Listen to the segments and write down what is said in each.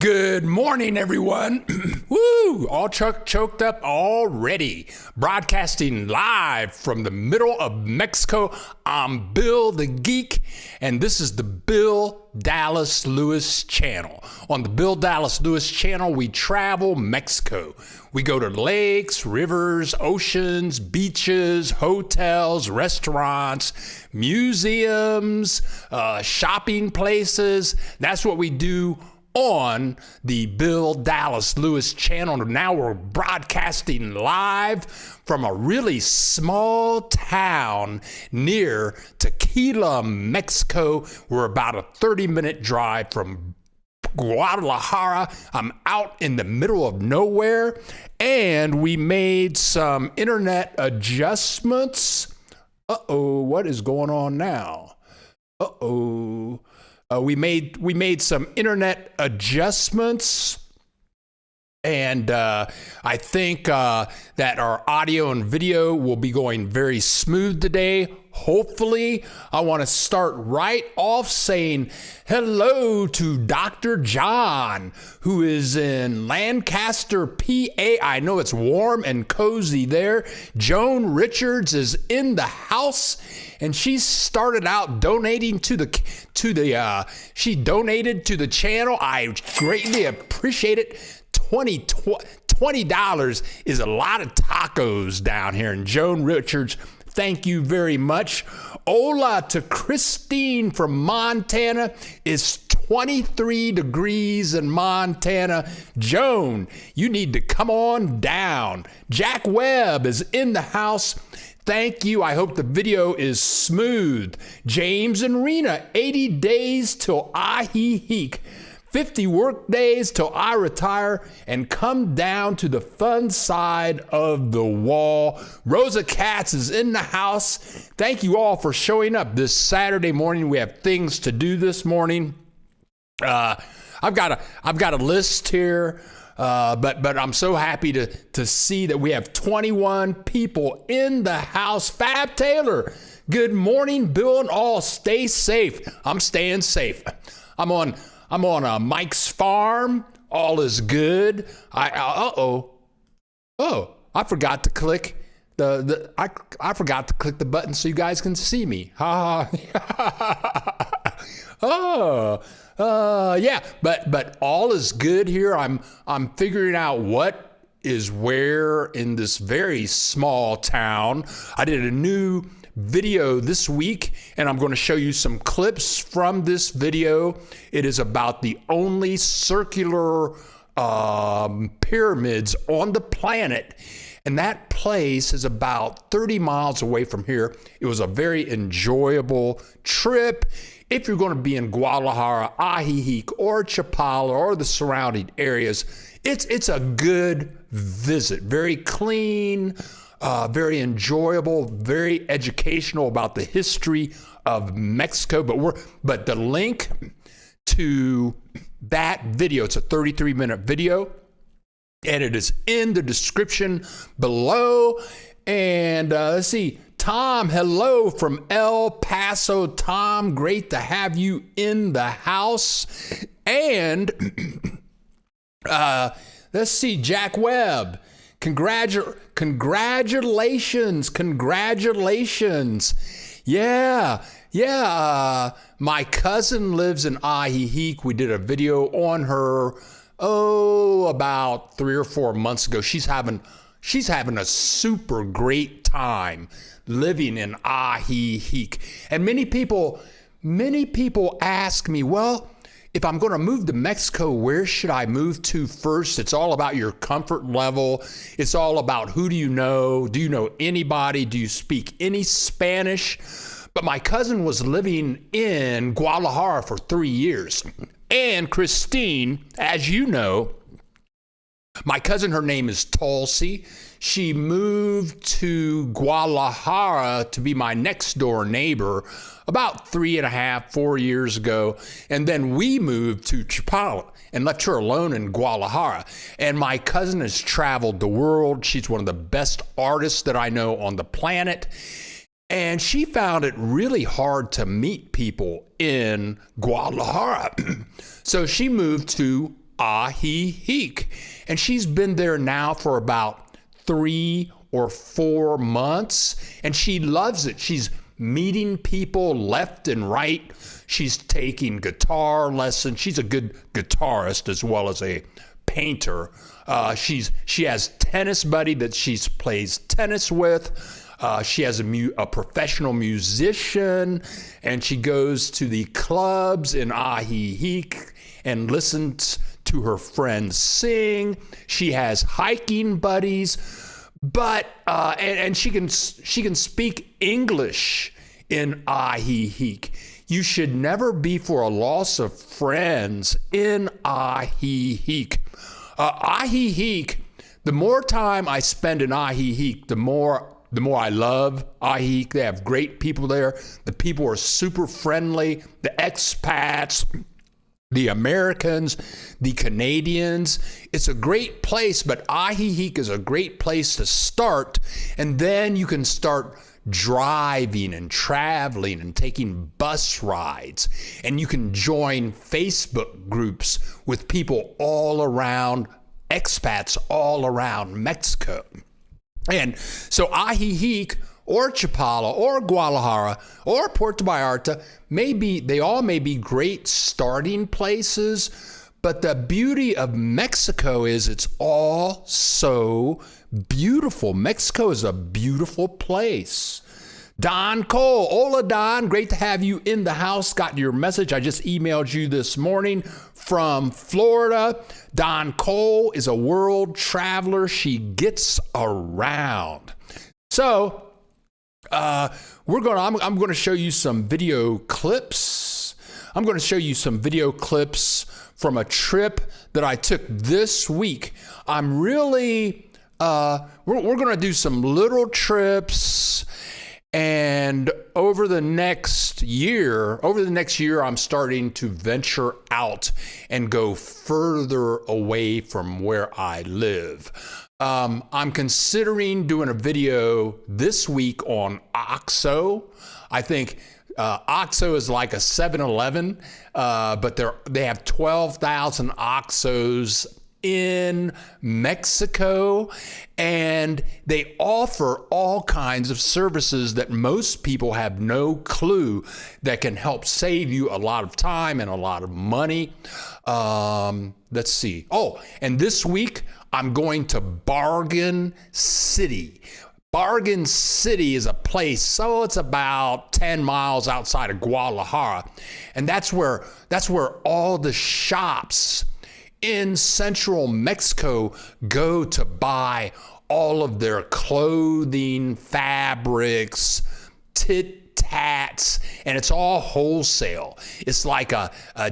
Good morning, everyone. Woo! All choked up already. Broadcasting live from the middle of Mexico. I'm Bill the Geek, and this is the Bill Dallas Lewis channel. On the Bill Dallas Lewis channel, we travel Mexico. We go to lakes, rivers, oceans, beaches, hotels, restaurants, museums, shopping places. That's what we do on the Bill Dallas Lewis channel. Now we're broadcasting live from a really small town near Tequila, Mexico. We're about a 30-minute drive from Guadalajara. I'm out in the middle of nowhere, and we made some internet adjustments. What is going on now? We made some internet adjustments, and I think that our audio and video will be going very smooth today. Hopefully, I want to start right off saying hello to Dr. John, who is in Lancaster, PA. I know it's warm and cozy there. Joan Richards is in the house, and she started out donating she donated to the channel. I greatly appreciate it. $20 is a lot of tacos down here. And Joan Richards, thank you very much. Hola to Christine from Montana. It's 23 degrees in Montana. Joan, you need to come on down. Jack Webb is in the house. Thank you. I hope the video is smooth. James and Rena, 80 days till I heek. 50 work days till I retire and come down to the fun side of the wall. Rosa Katz is in the house. Thank you all for showing up this Saturday morning. We have things to do this morning. I've got a list here, but I'm so happy to see that we have 21 people in the house. Fab Taylor, good morning, Bill and all. Stay safe. I'm staying safe. I'm on Mike's farm. All is good. I forgot to click I forgot to click the button so you guys can see me. Yeah, but all is good here. I'm figuring out what is where in this very small town. I did a new video this week, and I'm going to show you some clips from this video. It is about the only circular pyramids on the planet, and that place is about 30 miles away from here. It was a very enjoyable trip. If you're going to be in Guadalajara, Ajijic, or Chapala, or the surrounding areas, it's a good visit. Very clean, very enjoyable, very educational about the history of Mexico. But the link to that video, it's a 33-minute video, and it is in the description below. And let's see, Tom, hello from El Paso. Tom, great to have you in the house. And let's see, Jack Webb. Congratulations. Yeah. My cousin lives in Ajijic. We did a video on her, about 3 or 4 months ago. She's having a super great time living in Ajijic. And many people ask me, well, if I'm going to move to Mexico, where should I move to first? It's all about your comfort level. It's all about who do you know? Do you know anybody? Do you speak any Spanish? But my cousin was living in Guadalajara for 3 years. And Christine, as you know, my cousin, her name is Tulsi. She moved to Guadalajara to be my next door neighbor about 3.5, 4 years ago. And then we moved to Chapala and left her alone in Guadalajara. And my cousin has traveled the world. She's one of the best artists that I know on the planet. And she found it really hard to meet people in Guadalajara. So she moved to Ajijic, and she's been there now for about 3 or 4 months, and she loves it. She's meeting people left and right. She's taking guitar lessons. She's a good guitarist as well as a painter. She has tennis buddy that she plays tennis with. She has a professional musician, and she goes to the clubs in Ajijic and listens to her friends sing. She has hiking buddies, but and she can speak English in Ajijic. You should never be for a loss of friends in Ajijic. Ajijic, the more time I spend in Ajijic, the more I love Ajijic. They have great people there. The people are super friendly. The expats, the Americans, the Canadians. It's a great place, but Ajijic is a great place to start. And then you can start driving and traveling and taking bus rides. And you can join Facebook groups with people all around, expats all around Mexico. And so Ajijic or Chapala or Guadalajara or Puerto Vallarta they all may be great starting places, but the beauty of Mexico is it's all so beautiful. Mexico is a beautiful place. Don Cole, hola Don, great to have you in the house. Got your message. I just emailed you this morning from Florida. Don Cole is a world traveler. She gets around. So I'm going to show you some video clips. I'm going to show you some video clips from a trip that I took this week. I'm really we're going to do some little trips. And over the next year, I'm starting to venture out and go further away from where I live. I'm considering doing a video this week on OXXO. I think OXXO is like a 7-Eleven, but they have 12,000 OXXOs in Mexico, and they offer all kinds of services that most people have no clue that can help save you a lot of time and a lot of money. Let's see. Oh, and this week I'm going to Bargain City. Bargain City is a place, so it's about 10 miles outside of Guadalajara, and that's where all the shops in central Mexico go to buy all of their clothing, fabrics, tat, and it's all wholesale. It's like a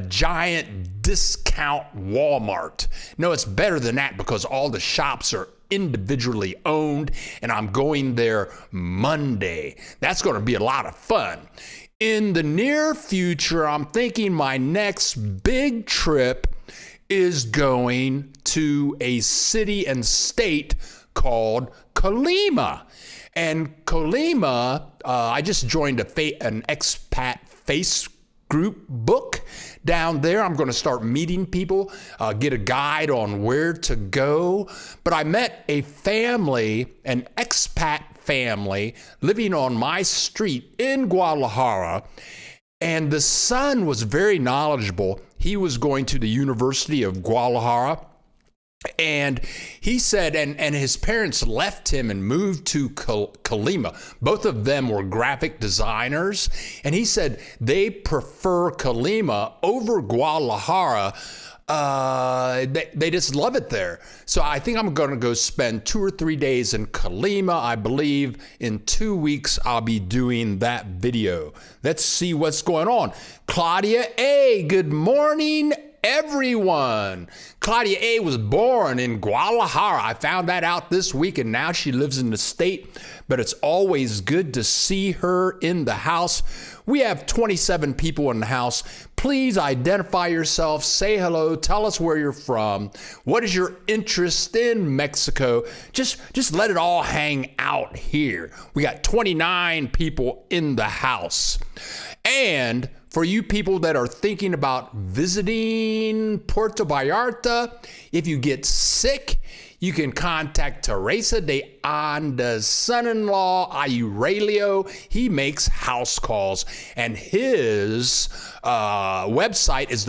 giant discount Walmart. No, it's better than that because all the shops are individually owned, and I'm going there Monday. That's going to be a lot of fun. In the near future, I'm thinking my next big trip is going to a city and state called Colima. And Colima, I just joined an expat face group book down there. I'm going to start meeting people, get a guide on where to go. But I met a family, an expat family, living on my street in Guadalajara. And the son was very knowledgeable. He was going to the University of Guadalajara. And he said, and his parents left him and moved to Colima. Both of them were graphic designers. And he said they prefer Colima over Guadalajara. They just love it there. So I think I'm going to go spend 2 or 3 days in Colima. I believe in 2 weeks I'll be doing that video. Let's see what's going on. Claudia A, good morning. everyone. Claudia A was born in Guadalajara. I found that out this week, and now she lives in the state, but it's always good to see her in the house. We have 27 people in the house. Please identify yourself, say hello, tell us where you're from. What is your interest in Mexico? Just let it all hang out here. We got 29 people in the house. And for you people that are thinking about visiting Puerto Vallarta, if you get sick, you can contact Teresa de Anda's son-in-law, Aurelio. He makes house calls, and his website is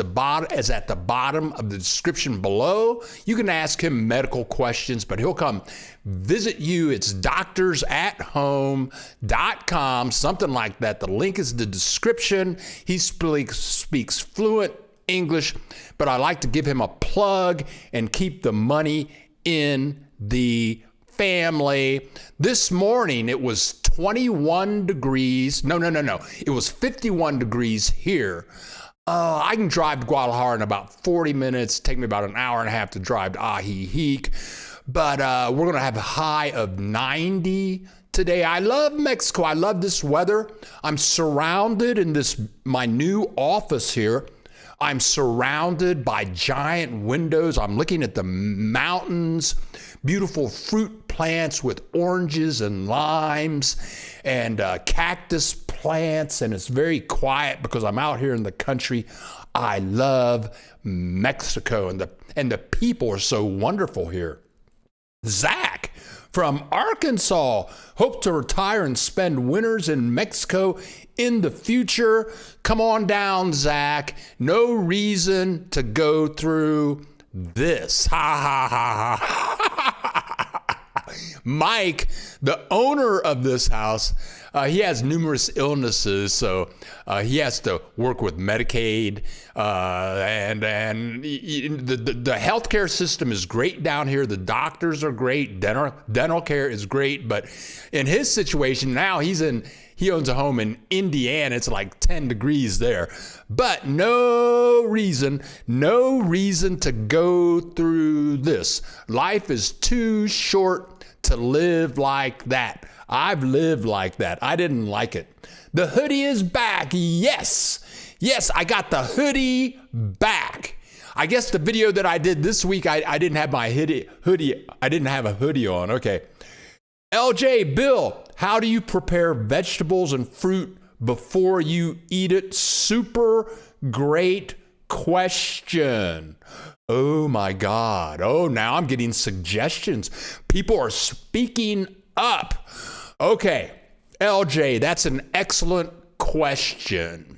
at the bottom of the description below. You can ask him medical questions, but he'll come visit you. It's doctorsathome.com, something like that. The link is in the description. He speaks fluent English, but I like to give him a plug and keep the money in the family. This morning it was 21 degrees. No. It was 51 degrees here. I can drive to Guadalajara in about 40 minutes. Take me about an hour and a half to drive to Ajijic. But we're going to have a high of 90 today. I love Mexico. I love this weather. I'm surrounded in my new office here. I'm surrounded by giant windows. I'm looking at the mountains, beautiful fruit plants with oranges and limes and cactus plants, and it's very quiet because I'm out here in the country. I love Mexico, and the people are so wonderful here. Zach from Arkansas, hope to retire and spend winters in Mexico in the future. Come on down, Zach. No reason to go through this. Ha ha ha ha. Mike, the owner of this house, he has numerous illnesses, so he has to work with Medicaid, and the healthcare system is great down here. The doctors are great. Dental care is great, but in his situation now, he owns a home in Indiana. It's like 10 degrees there, but no reason to go through this. Life is too short to live like that. I've lived like that. I didn't like it. The hoodie is back. Yes, I got the hoodie back. I guess the video that I did this week, I didn't have my hoodie. I didn't have a hoodie on. Okay. LJ, Bill, how do you prepare vegetables and fruit before you eat it? Super great question. Oh my God. Oh, now I'm getting suggestions. People are speaking up. Okay, LJ, that's an excellent question.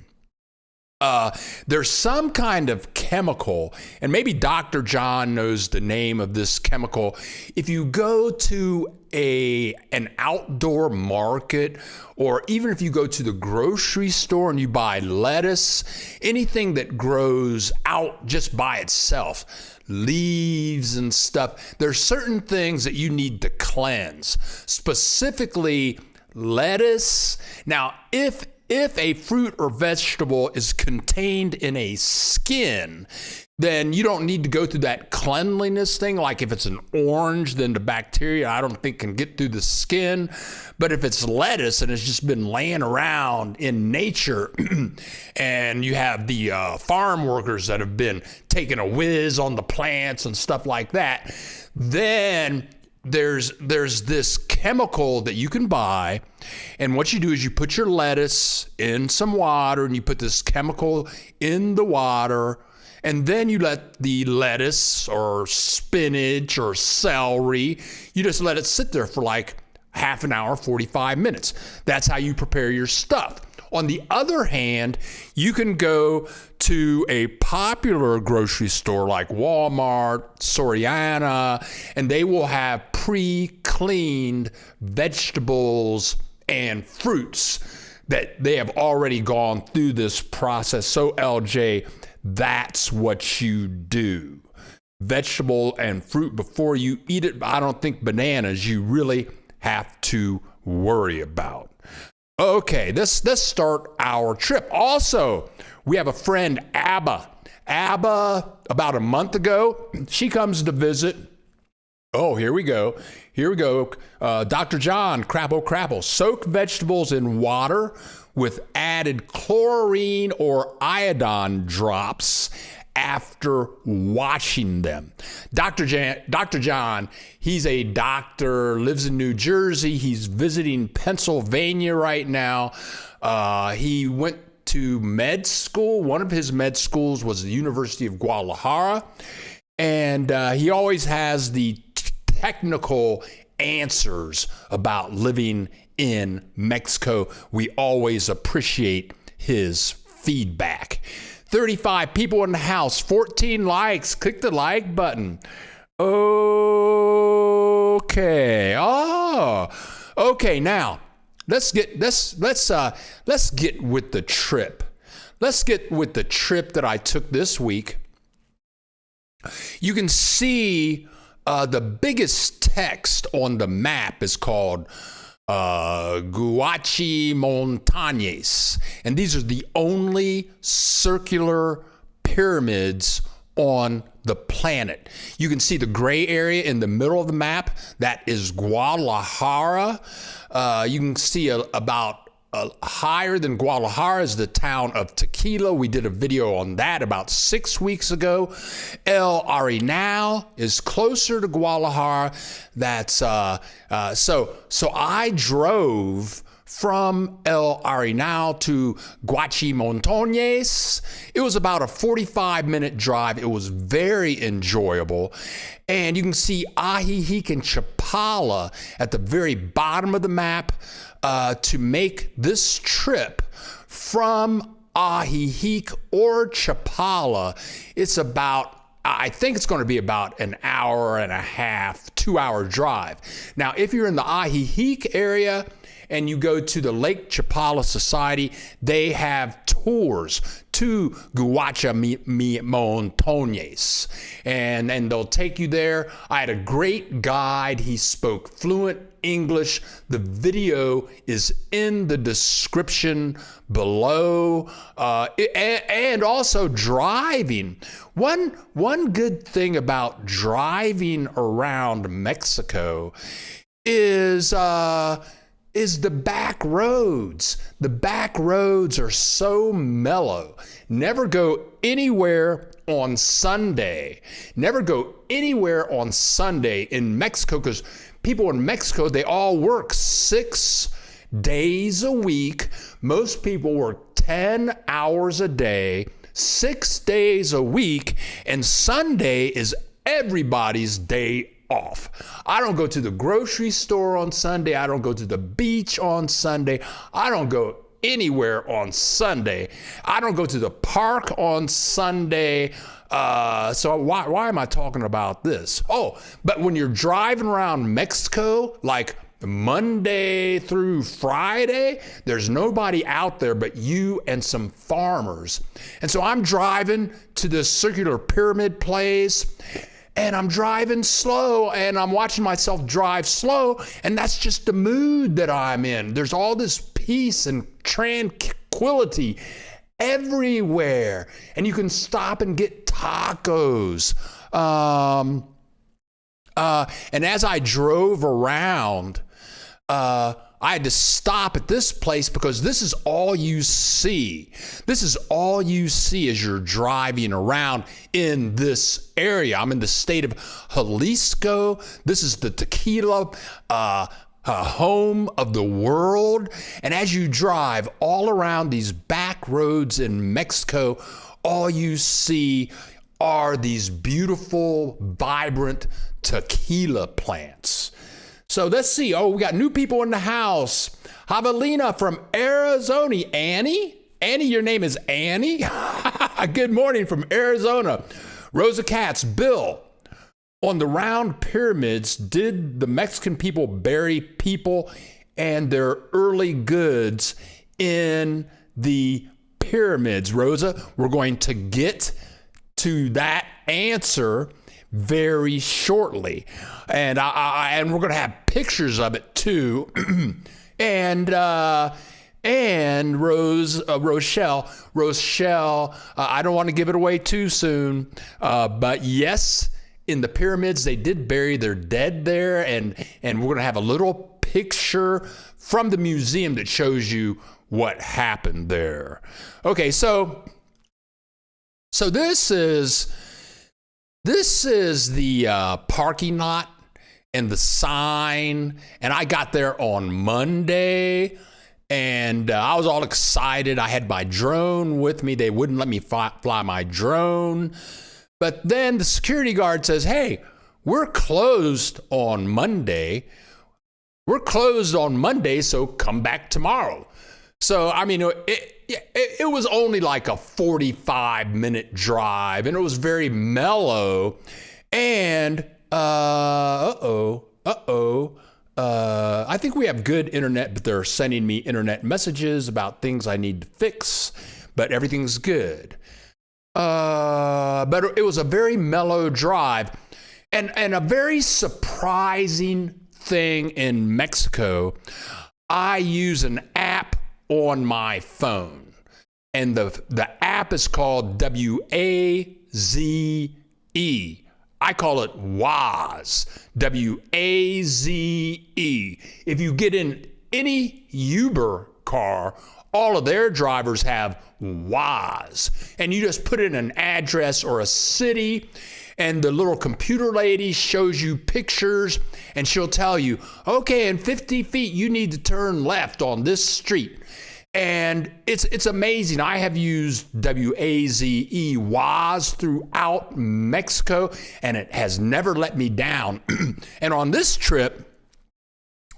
There's some kind of chemical, and maybe Dr. John knows the name of this chemical. If you go to an outdoor market, or even if you go to the grocery store and you buy lettuce, anything that grows out just by itself, leaves and stuff, there's certain things that you need to cleanse, specifically lettuce. Now, if a fruit or vegetable is contained in a skin, then you don't need to go through that cleanliness thing. Like if it's an orange, then the bacteria, I don't think, can get through the skin. But if it's lettuce and it's just been laying around in nature and you have the farm workers that have been taking a whiz on the plants and stuff like that, then there's this chemical that you can buy, and what you do is you put your lettuce in some water and you put this chemical in the water, and then you let the lettuce or spinach or celery, you just let it sit there for like half an hour, 45 minutes. That's how you prepare your stuff. On the other hand, you can go to a popular grocery store like Walmart, Soriana, and they will have pre-cleaned vegetables and fruits that they have already gone through this process. So LJ, that's what you do. Vegetable and fruit before you eat it. I don't think bananas you really have to worry about. Okay, let's start our trip. Also, we have a friend, Abba. Abba about a month ago. She comes to visit. Oh, here we go. Dr. John, Crapple. Soak vegetables in water with added chlorine or iodine drops after washing them. Dr. John, he's a doctor, lives in New Jersey. He's visiting Pennsylvania right now. He went to med school. One of his med schools was the University of Guadalajara. And he always has the technical answers about living in Mexico. We always appreciate his feedback. 35 people in the house, 14 likes. Click the like button. Okay. Okay. Now let's get with the trip. Let's get with the trip that I took this week. You can see the biggest text on the map is called Guachi Montañas. And these are the only circular pyramids on the planet. You can see the gray area in the middle of the map. That is Guadalajara. You can see about higher than Guadalajara is the town of Tequila. We did a video on that about 6 weeks ago. El Arenal is closer to Guadalajara. That's so I drove from El Arenal to Guachi Montañas. It was about a 45-minute drive. It was very enjoyable. And you can see Ajijic and Chapala at the very bottom of the map. To make this trip from Ajijic or Chapala, I think it's going to be about an hour and a half, 2-hour drive. Now, if you're in the Ajijic area and you go to the Lake Chapala Society, they have tours to Guachi Montañas, and they'll take you there. I had a great guide. He spoke fluent English. The video is in the description below, and also driving. One good thing about driving around Mexico is the back roads. The back roads are so mellow. Never go anywhere on Sunday. Never go anywhere on Sunday in Mexico, because people in Mexico, they all work 6 days a week. Most people work 10 hours a day, 6 days a week, and Sunday is everybody's day off. I don't go to the grocery store on Sunday. I don't go to the beach on Sunday. I don't go anywhere on Sunday. I don't go to the park on Sunday. So why am I talking about this? Oh, but when you're driving around Mexico, like Monday through Friday, there's nobody out there but you and some farmers. And so I'm driving to this circular pyramid place, and I'm driving slow, and I'm watching myself drive slow, and that's just the mood that I'm in. There's all this peace and tranquility everywhere, and you can stop and get tacos. And as I drove around, I had to stop at this place because this is all you see. This is all you see as you're driving around in this area. I'm in the state of Jalisco. This is the Tequila home of the world. And as you drive all around these back roads in Mexico, all you see are these beautiful, vibrant tequila plants. So let's see. Oh, we got new people in the house. Javelina from Arizona. Annie, your name is Annie? Good morning from Arizona. Rosa Katz, Bill. On the round pyramids, did the Mexican people bury people and their early goods in the pyramids? Rosa, we're going to get to that answer very shortly, and we're going to have pictures of it too. And and Rochelle. I don't want to give it away too soon, but yes, in the pyramids, they did bury their dead there, and we're going to have a little picture from the museum that shows you what happened there. Okay, so this is the parking lot and the sign, and I got there on Monday, and I was all excited. I had my drone with me. They wouldn't let me fly my drone. But then the security guard says, hey, we're closed on Monday. So come back tomorrow. So, I mean, it was only like a 45-minute drive, and it was very mellow. And, I think we have good internet, but they're sending me internet messages about things I need to fix, but everything's good. But it was a very mellow drive, and a very surprising thing in Mexico. I use an app on my phone, and the app is called WAZE. I call it WAZE, WAZE. If you get in any Uber car, all of their drivers have WAZE, and you just put in an address or a city, and the little computer lady shows you pictures, and she'll tell you, okay, in 50 feet, you need to turn left on this street. And it's amazing. I have used WAZE throughout Mexico, and it has never let me down. And on this trip,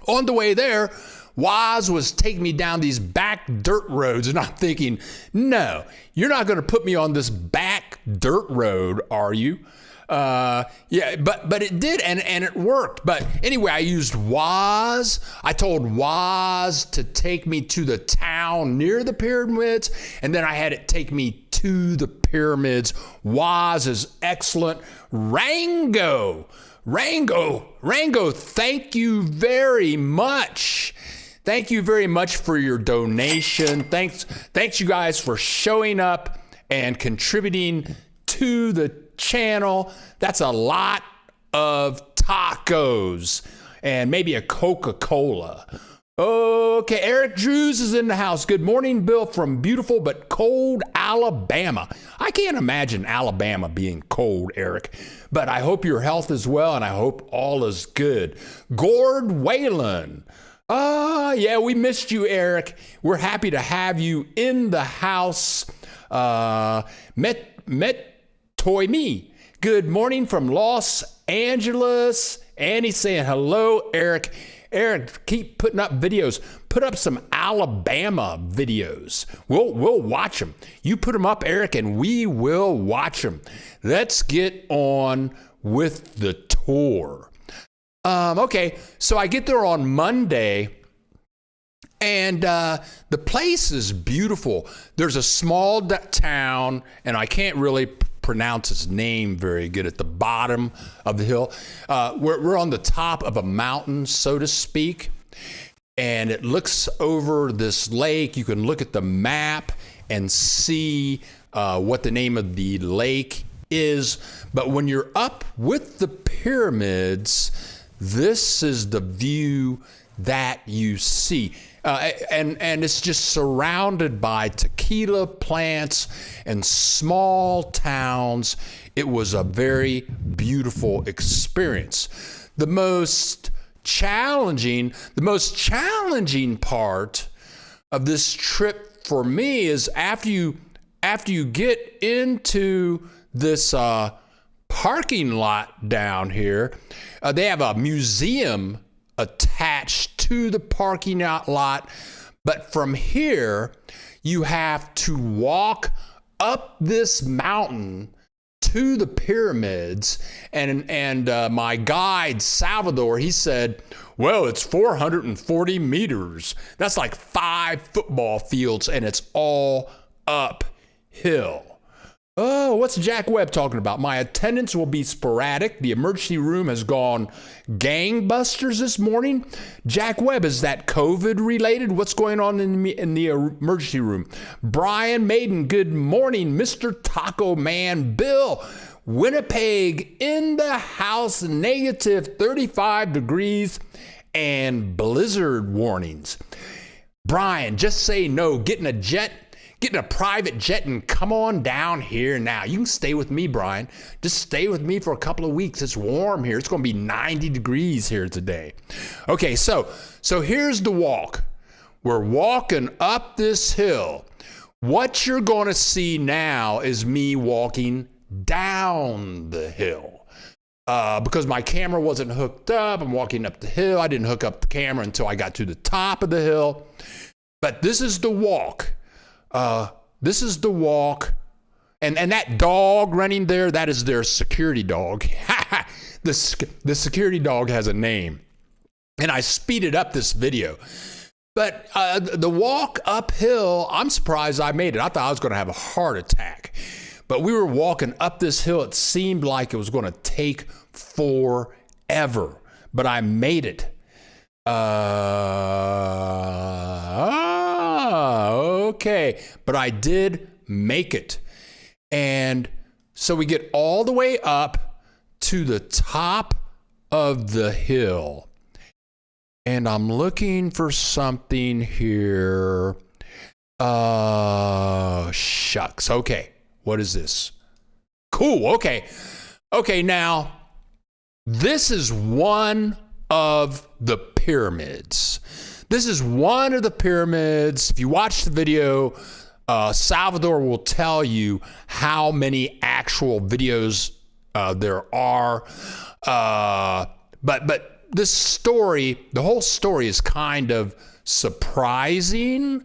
on the way there, WAZE was taking me down these back dirt roads, and I'm thinking, no, you're not going to put me on this back dirt road, are you? Yeah, but it did, and it worked. But anyway, I used WAZE. I told WAZE to take me to the town near the pyramids, and then I had it take me to the pyramids. WAZE is excellent. Rango, thank you very much. Thank you very much for your donation. Thanks you guys for showing up and contributing to the channel. That's a lot of tacos and maybe a Coca-Cola. Okay, Eric Drews is in the house. Good morning, Bill, from beautiful but cold Alabama. I can't imagine Alabama being cold, Eric, but I hope your health is well, and I hope all is good. Gord Whalen. Yeah, we missed you, Eric. We're happy to have you in the house. Met Toy Me. Good morning from Los Angeles. Annie's saying hello, Eric. Eric, keep putting up videos. Put up some Alabama videos. We'll watch them. You put them up, Eric, and we will watch them. Let's get on with the tour. Okay, so I get there on Monday, and the place is beautiful. There's a small town, and I can't really pronounce its name very good, at the bottom of the hill. We're on the top of a mountain, so to speak, and it looks over this lake. You can look at the map and see what the name of the lake is. But when you're up with the pyramids, this is the view that you see. And it's just surrounded by tequila plants and small towns. It was a very beautiful experience. The most challenging part of this trip for me is after you get into this parking lot down here, they have a museum attached to the parking lot, but from here you have to walk up this mountain to the pyramids, and my guide Salvador, he said, well, it's 440 meters. That's like 5 football fields, and it's all uphill. Oh, what's Jack Webb talking about? My attendance will be sporadic. The emergency room has gone gangbusters this morning. Jack Webb, is that COVID related? What's going on in the emergency room? Brian Maiden, good morning. Mr. Taco Man Bill, Winnipeg in the house, negative 35 degrees and blizzard warnings. Brian, just say no. Getting a private jet and come on down here now. You can stay with me, Brian. Just stay with me for a couple of weeks. It's warm here. It's going to be 90 degrees here today. Okay, so here's the walk. We're walking up this hill. What you're going to see now is me walking down the hill. Because my camera wasn't hooked up, I'm walking up the hill. I didn't hook up the camera until I got to the top of the hill. But this is the walk. This is the walk. And that dog running there, that is their security dog. The security dog has a name. And I speeded up this video. But the walk uphill, I'm surprised I made it. I thought I was going to have a heart attack. But we were walking up this hill. It seemed like it was going to take forever. But I made it. Okay. But I did make it. And so we get all the way up to the top of the hill. And I'm looking for something here. Shucks. Okay. What is this? Cool. Okay. Okay. Now, this is one of the pyramids. This is one of the pyramids. If you watch the video, Salvador will tell you how many actual videos there are. But this story, the whole story is kind of surprising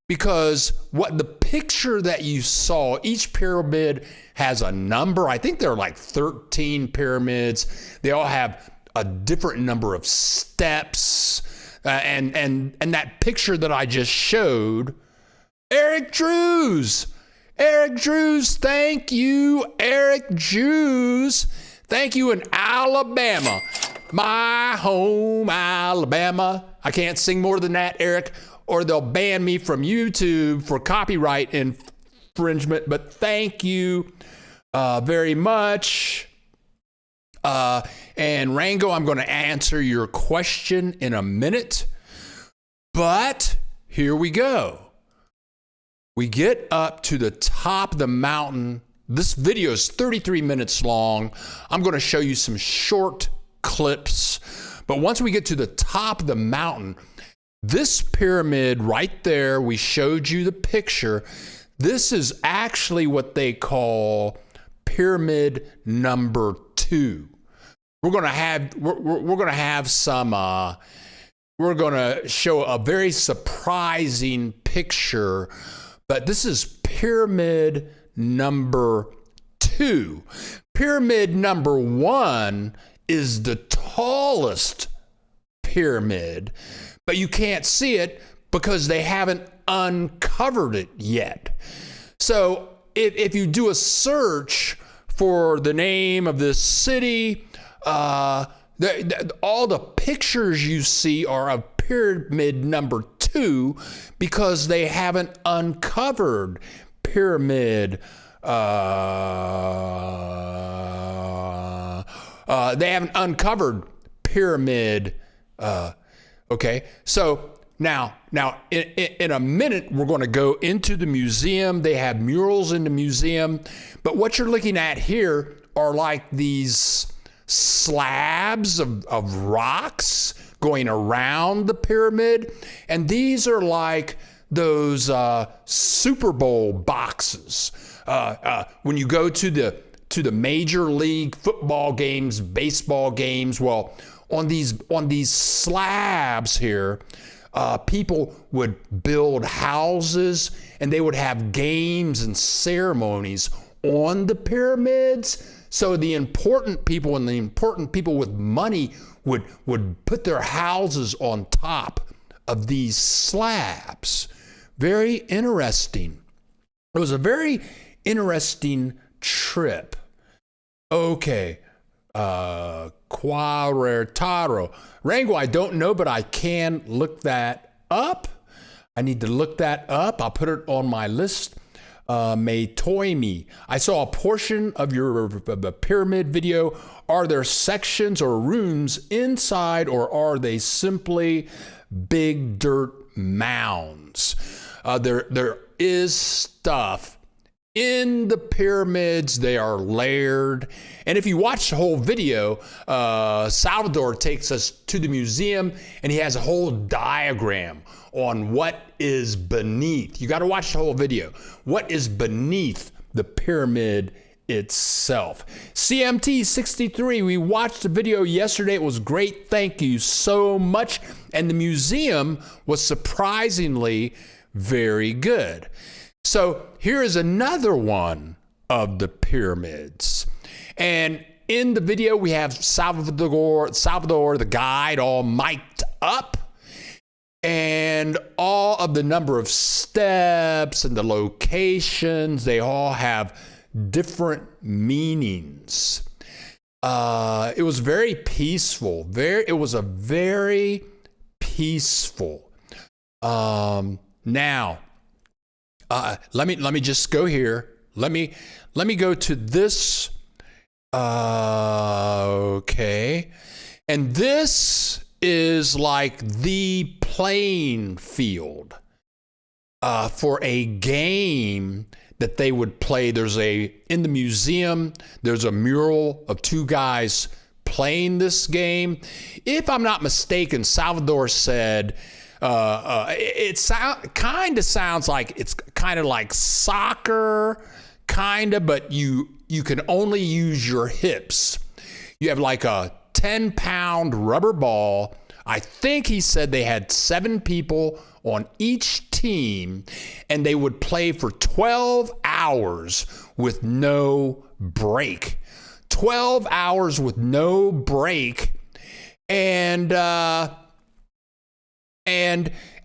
because what the picture that you saw, each pyramid has a number. I think there are like 13 pyramids. They all have a different number of steps. And that picture that I just showed, Eric Drews, thank you, Eric Drews. Thank you in Alabama, my home, Alabama. I can't sing more than that, Eric, or they'll ban me from YouTube for copyright infringement. But thank you very much. And Rango, I'm going to answer your question in a minute. But here we go. We get up to the top of the mountain. This video is 33 minutes long. I'm going to show you some short clips. But once we get to the top of the mountain, this pyramid right there, we showed you the picture. This is actually what they call pyramid number 2. We're going to show a very surprising picture, but this is pyramid number 2. Pyramid number 1 is the tallest pyramid, but you can't see it because they haven't uncovered it yet. So if you do a search for the name of this city, all the pictures you see are of pyramid number 2 because they haven't uncovered pyramid. They haven't uncovered pyramid. Okay, so now in a minute we're going to go into the museum. They have murals in the museum, but what you're looking at here are like these slabs of rocks going around the pyramid, and these are like those Super Bowl boxes. When you go to the major league football games, baseball games, well, on these slabs here, people would build houses and they would have games and ceremonies on the pyramids. So the important people and the important people with money would put their houses on top of these slabs. Very interesting. It was a very Interesting trip. Okay. Quartaro. Rango, I don't know, but I can look that up. I need to look that up. I'll put it on my list. Metoimi. I saw a portion of your pyramid video. Are there sections or rooms inside, or are they simply big dirt mounds? There is stuff in the pyramids. They are layered. And if you watch the whole video, Salvador takes us to the museum and he has a whole diagram on what is beneath. You got to watch the whole video. What is beneath the pyramid itself? CMT63, we watched the video yesterday. It was great. Thank you so much. And the museum was surprisingly very good. So here is another one of the pyramids. And in the video, we have Salvador, the guide, all mic'd up. And all of the number of steps and the locations, they all have different meanings. It was very peaceful. It was a very peaceful. Now, let me just go here. Let me go to this. Okay, and this is like the playing field for a game that they would play. In the museum, there's a mural of two guys playing this game. If I'm not mistaken, Salvador said it kind of sounds like it's kind of like soccer, but you can only use your hips. You have like a 10-pound rubber ball. I think he said they had 7 people on each team, and they would play for 12 hours with no break. 12 hours with no break. And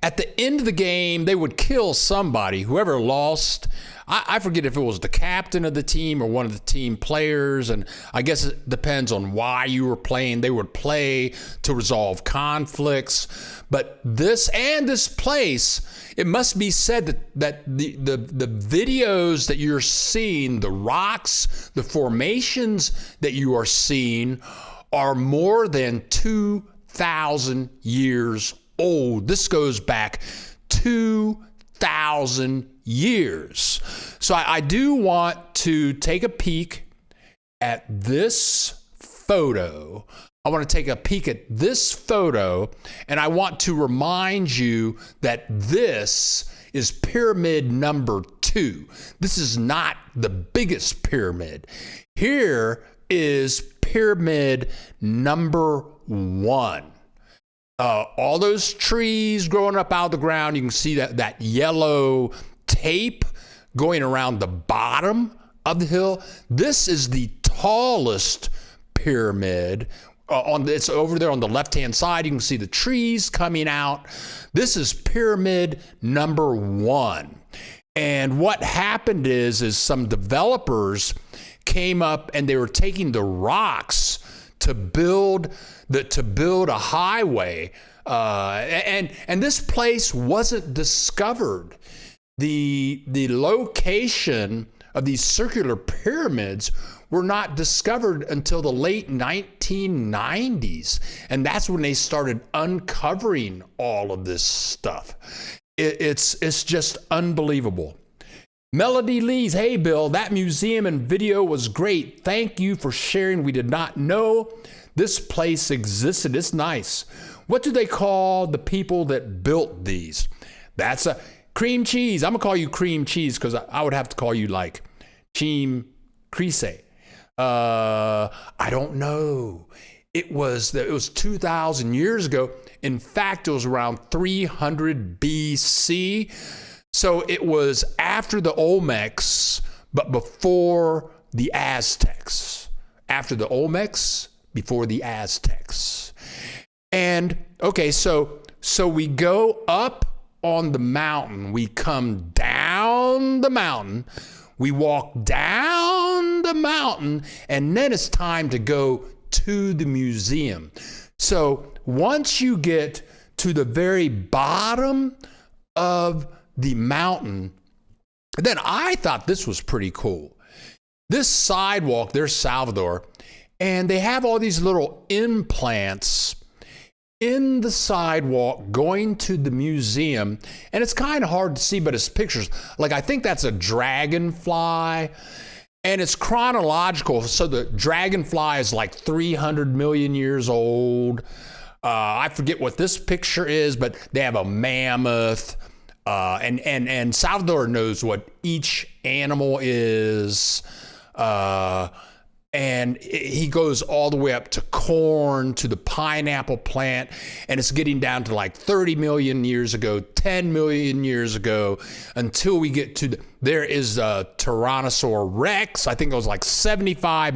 at the end of the game, they would kill somebody, whoever lost. I forget if it was the captain of the team or one of the team players, and I guess it depends on why you were playing. They would play to resolve conflicts. But this place, it must be said that the videos that you're seeing, the rocks, the formations that you are seeing are more than 2,000 years old. This goes back 2,000 years. So I do want to take a peek at this photo. I want to take a peek at this photo, and I want to remind you that this is pyramid number 2. This is not the biggest pyramid. Here is pyramid number 1. All those trees growing up out of the ground, you can see that yellow tape going around the bottom of the hill. This is the tallest pyramid. It's over there on the left-hand side. You can see the trees coming out. This is pyramid number 1. And what happened is some developers came up and they were taking the rocks to build a highway, and this place wasn't discovered. The location of these circular pyramids were not discovered until the late 1990s, and that's when they started uncovering all of this stuff. It's just unbelievable. Melody Lees, hey Bill, that museum and video was great. Thank you for sharing. We did not know this place existed. It's nice. What do they call the people that built these? That's a cream cheese. I'm gonna call you cream cheese because I would have to call you like Cheem Crise. I don't know. It was 2,000 years ago. In fact, it was around 300 BC. So it was after the Olmecs, but before the Aztecs. After the Olmecs, before the Aztecs. And okay, so we go up on the mountain. We come down the mountain. We walk down the mountain, and then it's time to go to the museum. So once you get to the very bottom of the mountain, then I thought this was pretty cool. This sidewalk, there's Salvador, and they have all these little implants in the sidewalk going to the museum, and it's kind of hard to see, but it's pictures. Like, I think that's a dragonfly, and it's chronological. So the dragonfly is like 300 million years old. I forget what this picture is, but they have a mammoth, and Salvador knows what each animal is. And he goes all the way up to corn, to the pineapple plant, and it's getting down to like 30 million years ago, 10 million years ago, until we get to there is a Tyrannosaurus Rex. I think it was like 75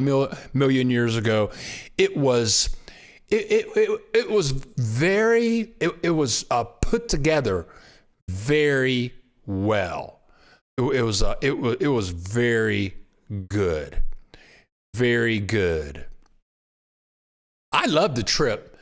million years ago. It was put together very well. It was very good. Very good. I loved the trip.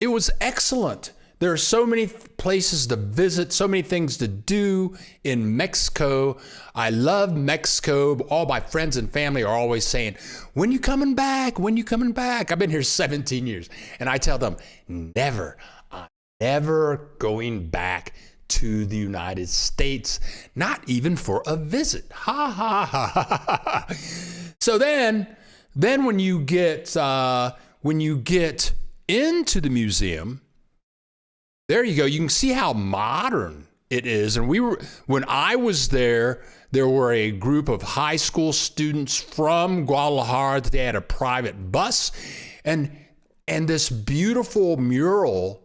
It was excellent. There are so many places to visit, so many things to do in Mexico. I love Mexico. All my friends and family are always saying, when you coming back? When you coming back? I've been here 17 years. And I tell them, never. I'm never going back to the United States, not even for a visit. Ha, ha, ha, ha, ha. So then when you get into the museum, there you go. You can see how modern it is. And when I was there were a group of high school students from Guadalajara. They had a private bus, and this beautiful mural.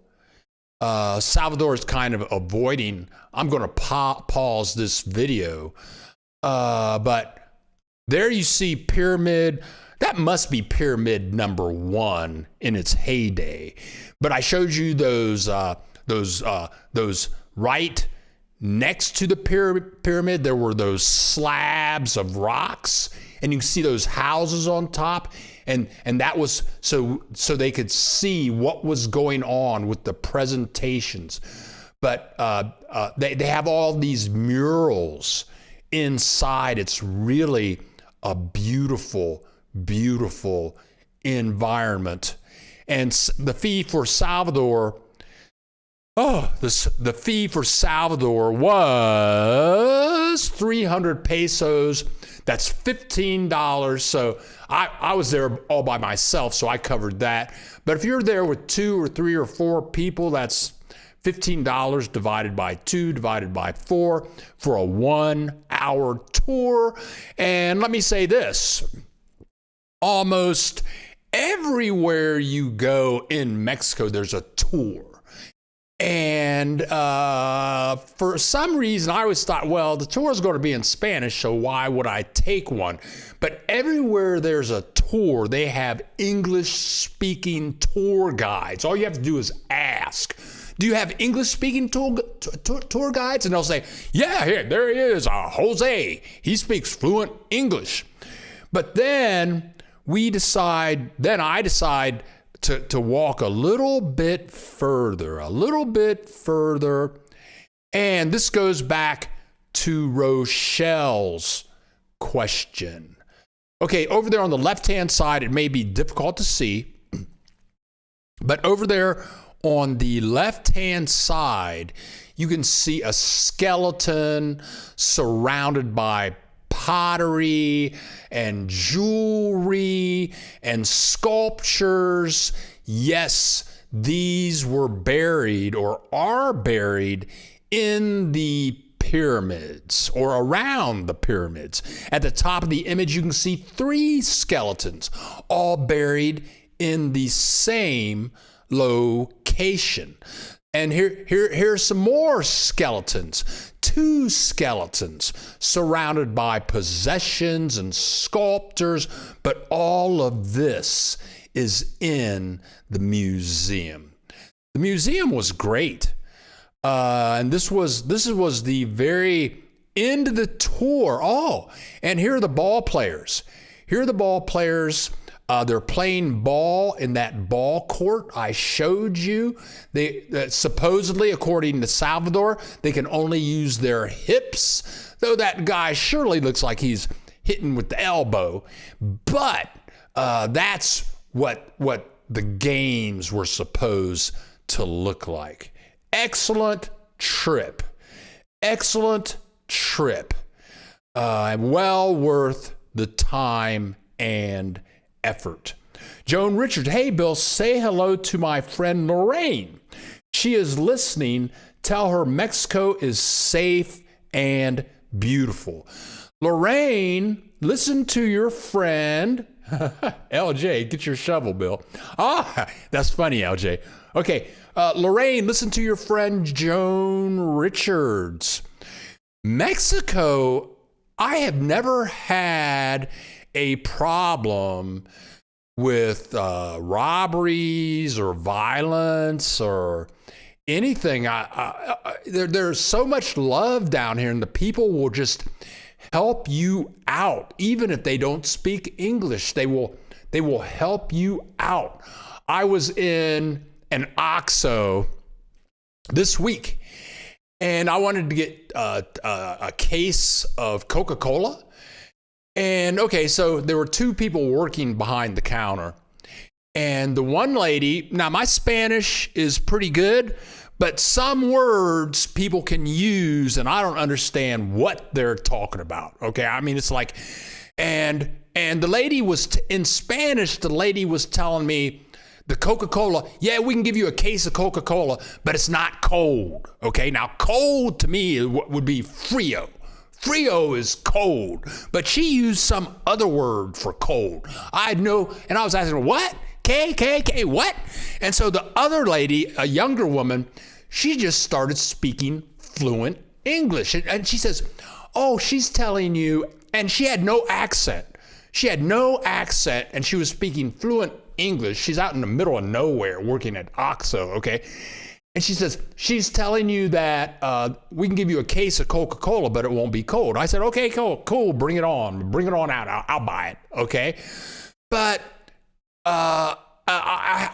Salvador is kind of avoiding. I'm going to pause this video, but there you see pyramid. That must be pyramid number 1 in its heyday. But I showed you those right next to the pyramid. There were those slabs of rocks, and you can see those houses on top. And that was so they could see what was going on with the presentations. But they have all these murals inside. It's really a beautiful environment. And the fee for Salvador, the fee for Salvador was 300 pesos. That's $15. So I was there all by myself, so I covered that. But if you're there with 2 or 3 or 4 people, that's $15 divided by 2 divided by 4 for a 1-hour tour. And let me say this, almost everywhere you go in Mexico, there's a tour. And for some reason, I always thought, well, the tour is going to be in Spanish, so why would I take one? But everywhere there's a tour, they have English-speaking tour guides. All you have to do is ask, do you have English-speaking tour guides? And they'll say, yeah, here, there he is, Jose. He speaks fluent English. But then I decide to walk a little bit further. And this goes back to Rochelle's question. Okay, over there on the left-hand side, it may be difficult to see, but over there on the left-hand side, you can see a skeleton surrounded by pottery and jewelry and sculptures. Yes, these were buried or are buried in the pyramids or around the pyramids. At the top of the image, you can see 3 skeletons, all buried in the same location. And here's some more skeletons. 2 skeletons surrounded by possessions and sculptures, but all of this is in the museum. The museum was great. And this was the very into the tour. Oh, and here are the ball players. Here are the ball players. They're playing ball in that ball court I showed you. They supposedly, according to Salvador, they can only use their hips, though that guy surely looks like he's hitting with the elbow. But that's what the games were supposed to look like. Excellent trip. Excellent trip. Well worth the time and effort. Joan Richards, hey Bill, say hello to my friend Lorraine. She is listening. Tell her Mexico is safe and beautiful. Lorraine, listen to your friend. LJ, get your shovel, Bill. Ah, that's funny, LJ. Okay, Lorraine, listen to your friend Joan Richards. Mexico, I have never had a problem with robberies or violence or anything. There's so much love down here, and the people will just help you out. Even if they don't speak English, they will help you out. I was in an OXXO this week, and I wanted to get a case of Coca-Cola. And okay, so there were two people working behind the counter. And the one lady, now my Spanish is pretty good, but some words people can use and I don't understand what they're talking about. Okay, I mean, it's like, and the lady was, in Spanish, the lady was telling me the Coca-Cola, yeah, we can give you a case of Coca-Cola, but it's not cold. Okay, now cold to me would be Frio. Frio is cold, but she used some other word for cold. I know, and I was asking, what? K, what? And so the other lady, a younger woman, she just started speaking fluent English. And she says, oh, she's telling you, and she had no accent. She had no accent, and she was speaking fluent English. She's out in the middle of nowhere working at OXXO, okay? And she says, she's telling you that we can give you a case of Coca-Cola, but it won't be cold. I said, okay, cool, bring it on out. I'll buy it, okay? But I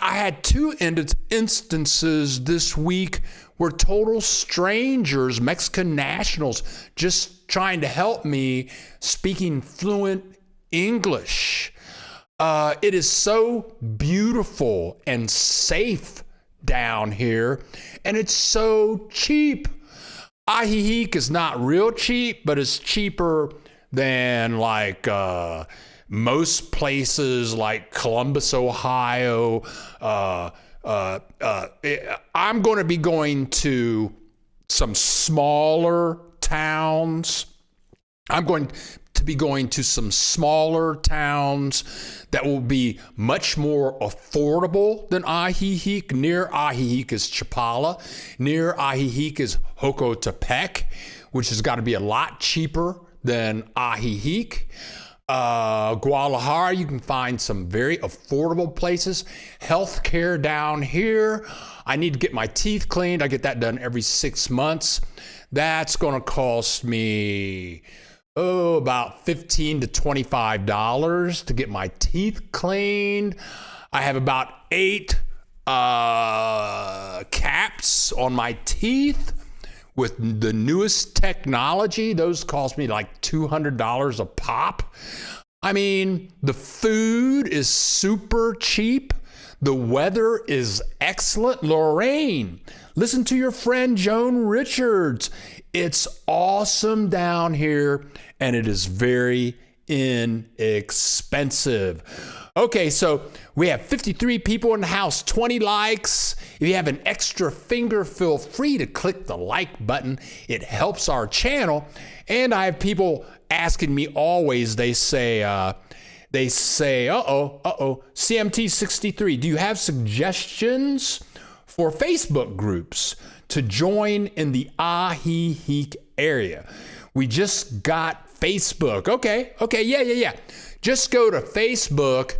had two instances this week where total strangers, Mexican nationals, just trying to help me speaking fluent English. It is so beautiful and safe down here, and it's so cheap. Ajijic is not real cheap, but it's cheaper than like most places like Columbus, Ohio. I'm going to be going to some smaller towns. I'm going to be going to some smaller towns that will be much more affordable than Ajijic. Near Ajijic is Chapala. Near Ajijic is Jocotepec, which has got to be a lot cheaper than Ajijic. Guadalajara, you can find some very affordable places. Healthcare down here. I need to get my teeth cleaned. I get that done every 6 months. That's going to cost me about $15 to $25 to get my teeth cleaned. I have about 8 caps on my teeth with the newest technology. Those cost me like $200 a pop. I mean, the food is super cheap. The weather is excellent. Lorraine, listen to your friend Joan Richards. It's awesome down here, and it is very inexpensive. Okay, so we have 53 people in the house, 20 likes. If you have an extra finger, feel free to click the like button. It helps our channel. And I have people asking me always, they say, CMT63, do you have suggestions for Facebook groups to join in the Ajijic area? We just got Facebook. Okay, yeah. Just go to Facebook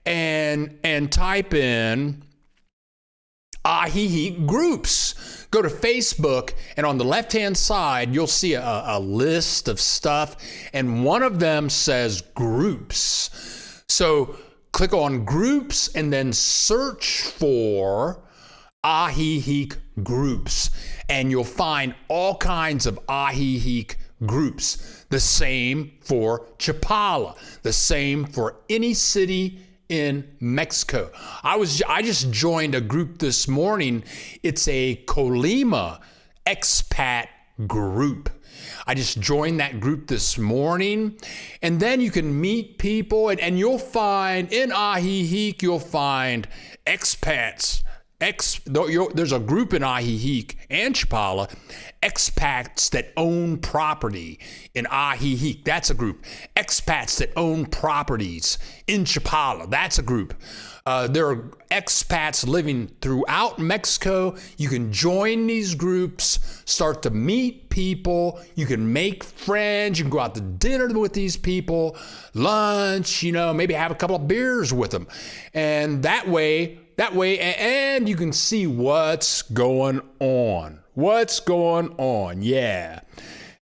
and type in Ahihi groups. Go to Facebook, and on the left-hand side, you'll see a list of stuff, and one of them says groups. So click on groups and then search for Ahihi groups, and you'll find all kinds of Ahihi groups. The same for Chapala, the same for any city in Mexico. I just joined a group this morning. It's a Colima expat group. I just joined that group this morning, and then you can meet people, and you'll find in Ahihi, you'll find expats. There's a group in Ahihi and Chapala, expats that own property in Ahihi. That's a group. Expats that own properties in Chapala. That's a group. There are expats living throughout Mexico. You can join these groups, start to meet people. You can make friends. You can go out to dinner with these people, lunch, maybe have a couple of beers with them. And that way, and you can see what's going on. Yeah.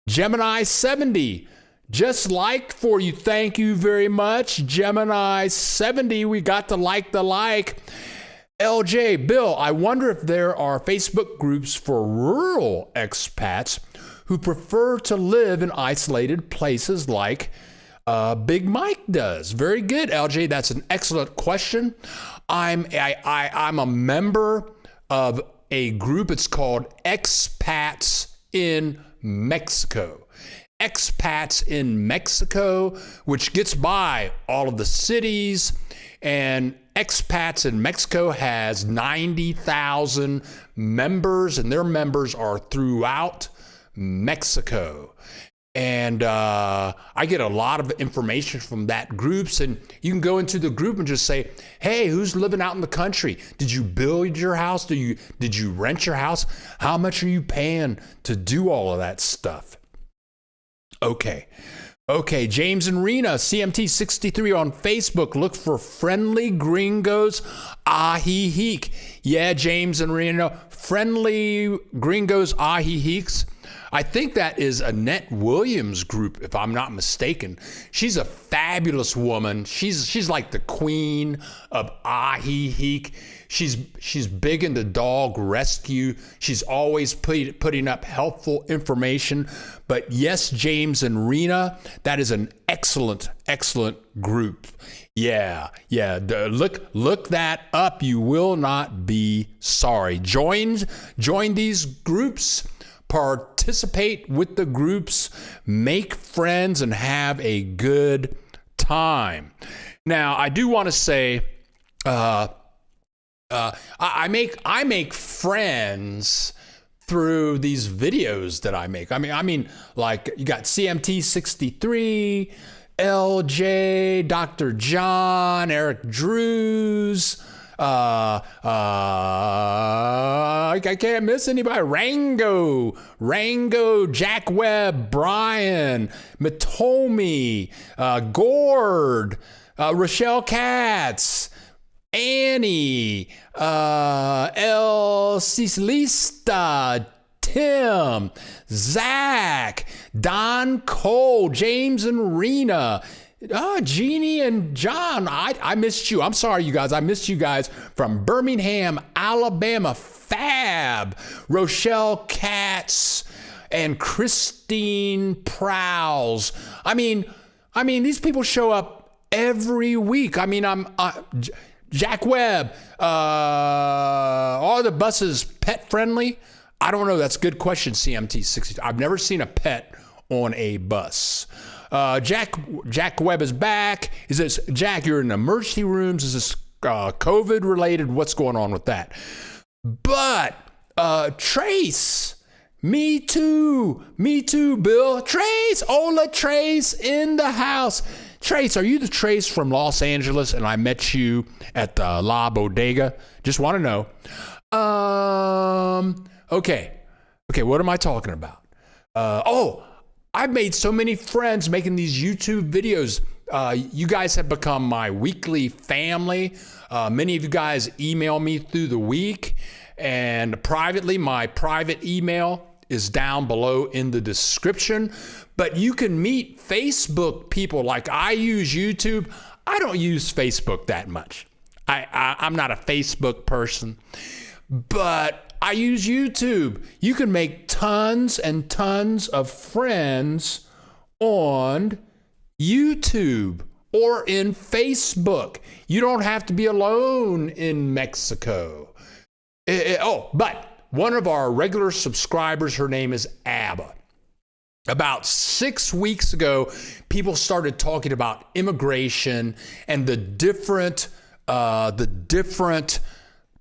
Gemini 70, just liked for you. Thank you very much. Gemini 70, we got to like the like. LJ, Bill, I wonder if there are Facebook groups for rural expats who prefer to live in isolated places like Big Mike does. Very good, LJ. That's an excellent question. I'm a member of a group. It's called Expats in Mexico. Expats in Mexico, which gets by all of the cities. And Expats in Mexico has 90,000 members, and their members are throughout Mexico. And I get a lot of information from that groups, and you can go into the group and just say, hey, who's living out in the country? Did you build your house? Did you rent your house? How much are you paying to do all of that stuff? Okay, James and Rena, CMT63 on Facebook. Look for Friendly Gringos Ahihi. Yeah, James and Rena, Friendly Gringos Ahihi. I think that is Annette Williams' group, if I'm not mistaken. She's a fabulous woman. She's like the queen of Ahihi. She's big into dog rescue. She's always putting up helpful information. But yes, James and Rena, that is an excellent group. Yeah. Look that up. You will not be sorry. Join these groups. Participate with the groups, make friends, and have a good time. Now, I do want to say, I make friends through these videos that I make. I mean, like you got CMT63, LJ, Dr. John, Eric Drews. I can't miss anybody. Rango, Jack Webb, Brian, Matomi, Gord, Rochelle Katz, Annie, El Ciclista, Tim, Zach, Don Cole, James and Rena, Jeannie and John, I missed you. I'm sorry, you guys. I missed you guys from Birmingham, Alabama. Fab, Rochelle Katz, and Christine Prowse. I mean, these people show up every week. I mean, Jack Webb. Are the buses pet friendly? I don't know. That's a good question, CMT60. I've never seen a pet on a bus. Jack Webb is back. Is this, Jack, you're in emergency rooms? Is this COVID related? What's going on with that? But Trace, me too, Bill. Trace, Ola Trace in the house. Trace, are you the Trace from Los Angeles and I met you at the La Bodega? Just want to know. Okay, what am I talking about? I've made so many friends making these YouTube videos. You guys have become my weekly family. Many of you guys email me through the week, And privately, my private email is down below in the description. But you can meet Facebook people. Like I use YouTube. I don't use Facebook that much. I'm not a Facebook person, but I use YouTube. You can make tons and tons of friends on YouTube or in Facebook. You don't have to be alone in Mexico. But one of our regular subscribers, her name is Abba. About 6 weeks ago, people started talking about immigration and the different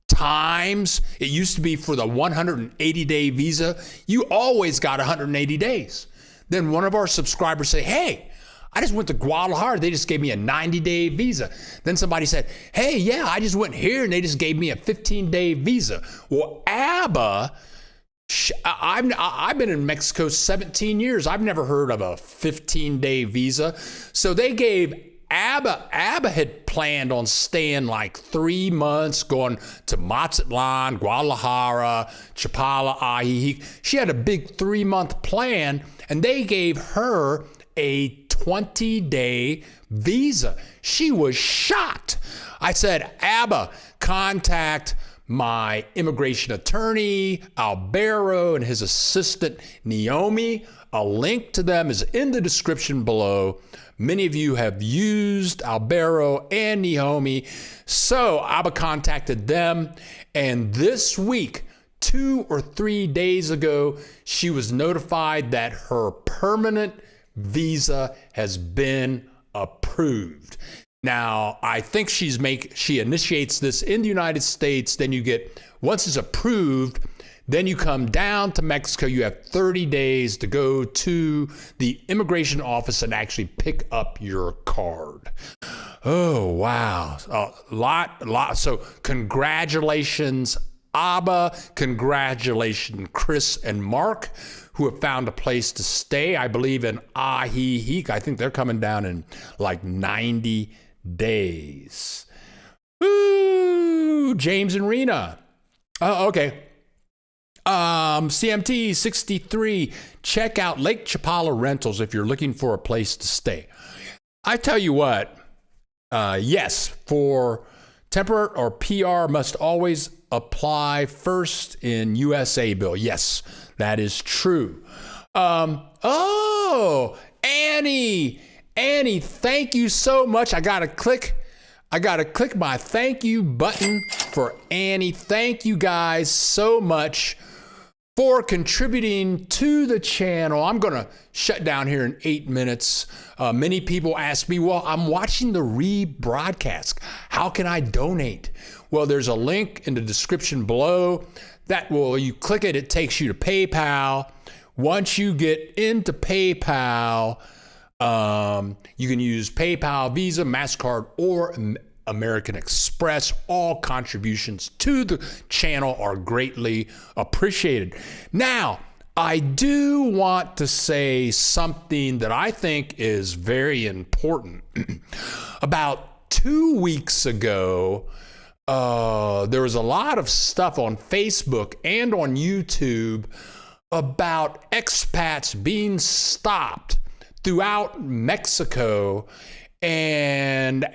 times. It used to be for the 180-day visa. You always got 180 days. Then one of our subscribers said, hey, I just went to Guadalajara. They just gave me a 90-day visa. Then somebody said, hey, yeah, I just went here and they just gave me a 15-day visa. Well, Abba, I've been in Mexico 17 years. I've never heard of a 15-day visa. So they gave Abba had planned on staying like 3 months, going to Mazatlan, Guadalajara, Chapala, Ajijic. She had a big 3-month plan, and they gave her a 20-day visa. She was shocked. I said, Abba, contact my immigration attorney, Albero, and his assistant, Naomi. A link to them is in the description below. Many of you have used Albero and Naomi. So Abba contacted them, and this week, 2 or 3 days ago, she was notified that her permanent visa has been approved. Now, I think she initiates this in the United States. Then you get, once it's approved, then you come down to Mexico. You have 30 days to go to the immigration office and actually pick up your card. Oh, wow. A lot. So congratulations, Abba. Congratulations, Chris and Mark, who have found a place to stay, I believe, in Ajijic. I think they're coming down in like 90 days. Ooh, James and Rena. Oh, okay. CMT 63, check out Lake Chapala Rentals if you're looking for a place to stay. I tell you what, yes, for temporary or PR must always apply first in USA bill. Yes, that is true. Annie, thank you so much. I gotta click my thank you button for Annie. Thank you guys so much for contributing to the channel. I'm going to shut down here in 8 minutes. Many people ask me, well, I'm watching the rebroadcast. How can I donate? Well, there's a link in the description below. You click it, it takes you to PayPal. Once you get into PayPal, you can use PayPal, Visa, MasterCard, or American Express. All contributions to the channel are greatly appreciated. Now, I do want to say something that I think is very important. About 2 weeks ago, there was a lot of stuff on Facebook and on YouTube about expats being stopped throughout Mexico and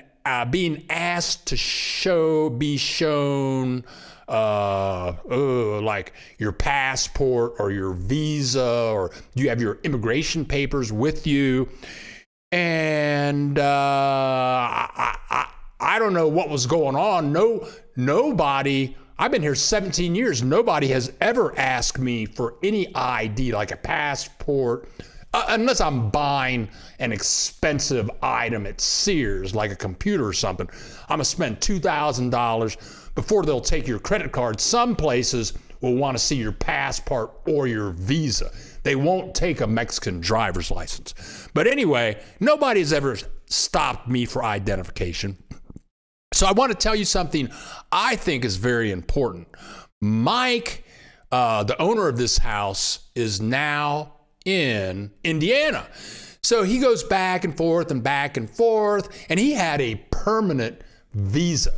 being asked to be shown like your passport or your visa, or do you have your immigration papers with you? And I don't know what was going on. Nobody, I've been here 17 years. Nobody has ever asked me for any ID, like a passport, unless I'm buying an expensive item at Sears, like a computer or something. I'm going to spend $2,000 before they'll take your credit card. Some places will want to see your passport or your visa. They won't take a Mexican driver's license. But anyway, nobody's ever stopped me for identification. So I want to tell you something I think is very important. Mike, the owner of this house, is now in Indiana. So he goes back and forth, and he had a permanent visa.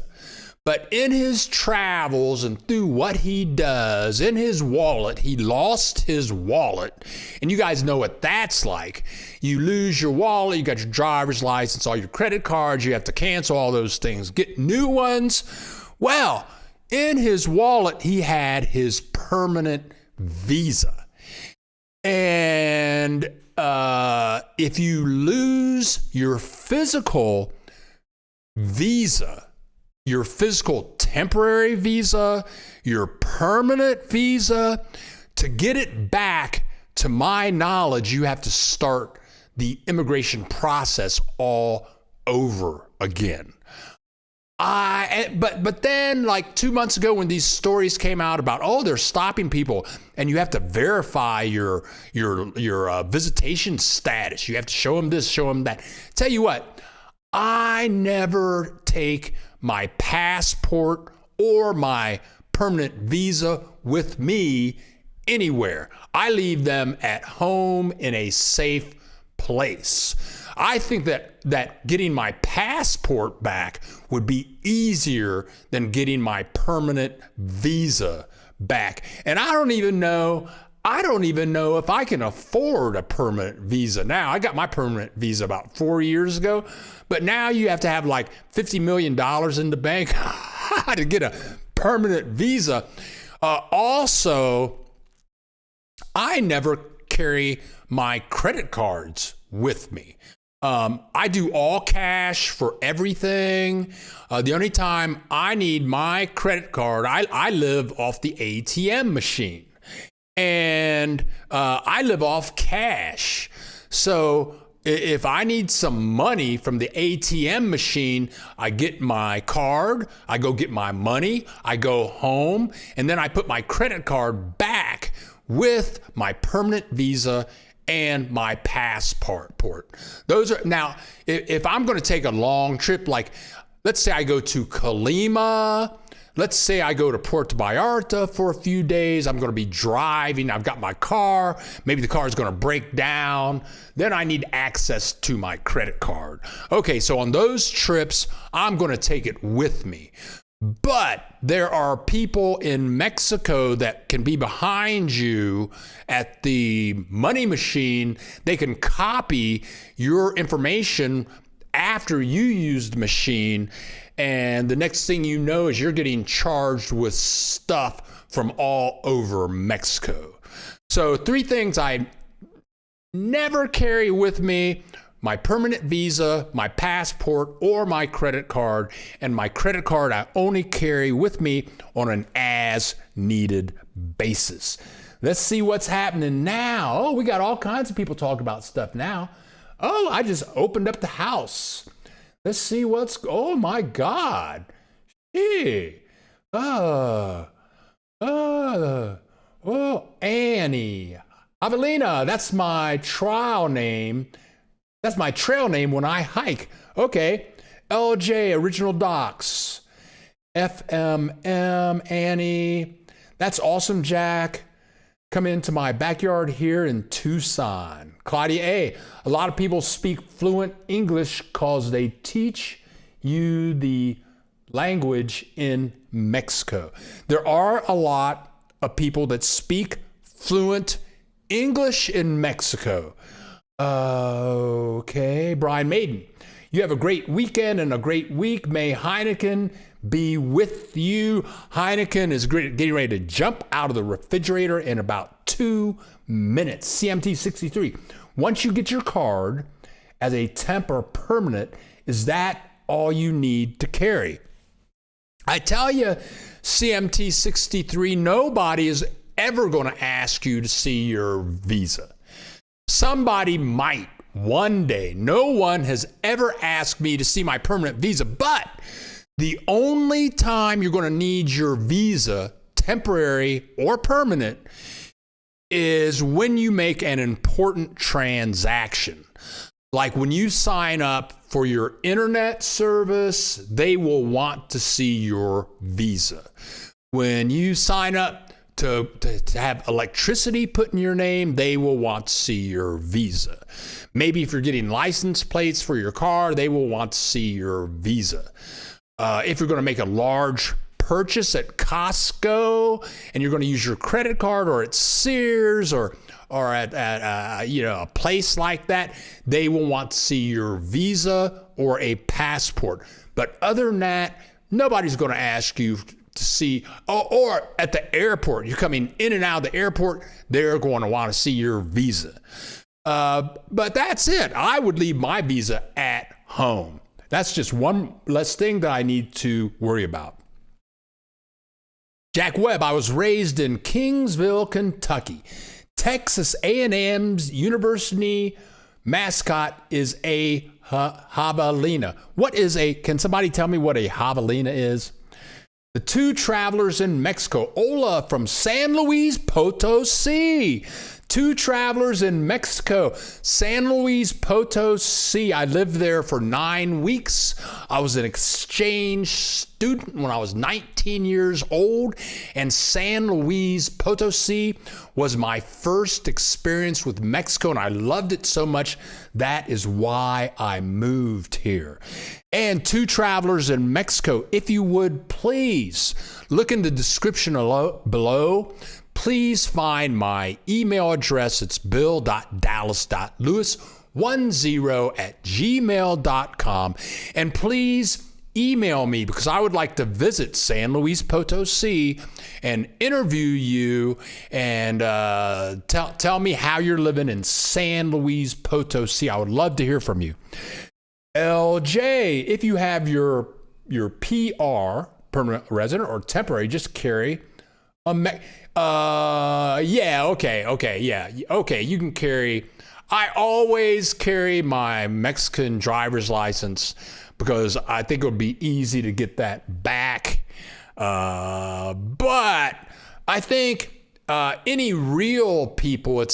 But in his travels and through what he does, in his wallet, he lost his wallet. And you guys know what that's like. You lose your wallet, you got your driver's license, all your credit cards, you have to cancel all those things, get new ones. Well, in his wallet, he had his permanent visa. And if you lose your physical visa, your physical temporary visa, your permanent visa, to get it back, to my knowledge, you have to start the immigration process all over again. But then like 2 months ago when these stories came out about, oh, they're stopping people and you have to verify your visitation status. You have to show them this, show them that. Tell you what, I never take my passport or my permanent visa with me anywhere. I leave them at home in a safe place. I think that getting my passport back would be easier than getting my permanent visa back. And I don't even know if I can afford a permanent visa now. I got my permanent visa about 4 years ago, but now you have to have like $50 million in the bank to get a permanent visa. Also, I never carry my credit cards with me. I do all cash for everything. The only time I need my credit card, I live off the ATM machine. And I live off cash. So if I need some money from the ATM machine, I get my card, I go get my money, I go home, and then I put my credit card back with my permanent visa and my passport. Those are, now, if I'm going to take a long trip, like let's say I go to Colima, let's say I go to Puerto Vallarta for a few days, I'm going to be driving, I've got my car, maybe the car is going to break down, then I need access to my credit card. Okay, so on those trips, I'm going to take it with me. But there are people in Mexico that can be behind you at the money machine. They can copy your information after you use the machine, and the next thing you know is you're getting charged with stuff from all over Mexico. So 3 things I never carry with me: my permanent visa, my passport, or my credit card. And my credit card I only carry with me on an as-needed basis. Let's see what's happening now. Oh, we got all kinds of people talking about stuff now. Oh, I just opened up the house. Let's see oh my God. Hey. Oh, Annie. Avelina, that's my trial name. That's my trail name when I hike. Okay. LJ, Original Docs. FMM, Annie. That's awesome, Jack. Come into my backyard here in Tucson. Claudia A. A lot of people speak fluent English because they teach you the language in Mexico. There are a lot of people that speak fluent English in Mexico. Okay, Brian Maiden. You have a great weekend and a great week. May Heineken be with you. Heineken is getting ready to jump out of the refrigerator in about 2 minutes. CMT 63. Once you get your card as a temp or permanent, is that all you need to carry? I tell you, CMT 63, nobody is ever going to ask you to see your visa. Somebody might one day. No one has ever asked me to see my permanent visa, but the only time you're going to need your visa, temporary or permanent, is when you make an important transaction. Like when you sign up for your internet service, they will want to see your visa. When you sign up to have electricity put in your name, they will want to see your visa. Maybe if you're getting license plates for your car, they will want to see your visa. if you're going to make a large purchase at Costco and you're going to use your credit card, or at Sears, or at a place like that, they will want to see your visa or a passport. But other than that, nobody's going to ask you to see. Or at the airport, you're coming in and out of the airport, they're going to want to see your visa. But that's it. I would leave my visa at home. That's just one less thing that I need to worry about. Jack Webb, I was raised in Kingsville, Kentucky. Texas A&M's university mascot is a javelina. Can somebody tell me what a javelina is? The two travelers in Mexico, Ola from San Luis Potosi. Two travelers in Mexico, San Luis Potosi. I lived there for 9 weeks. I was an exchange student when I was 19 years old, and San Luis Potosi was my first experience with Mexico, and I loved it so much. That is why I moved here. And two travelers in Mexico, if you would please look in the description below. Please find my email address. It's bill.dallas.lewis10@gmail.com. And please email me, because I would like to visit San Luis Potosi and interview you and tell me how you're living in San Luis Potosi. I would love to hear from you. LJ, if you have your PR, permanent resident, or temporary, just carry a you can carry. I always carry my Mexican driver's license because I think it would be easy to get that back. But I think any real people,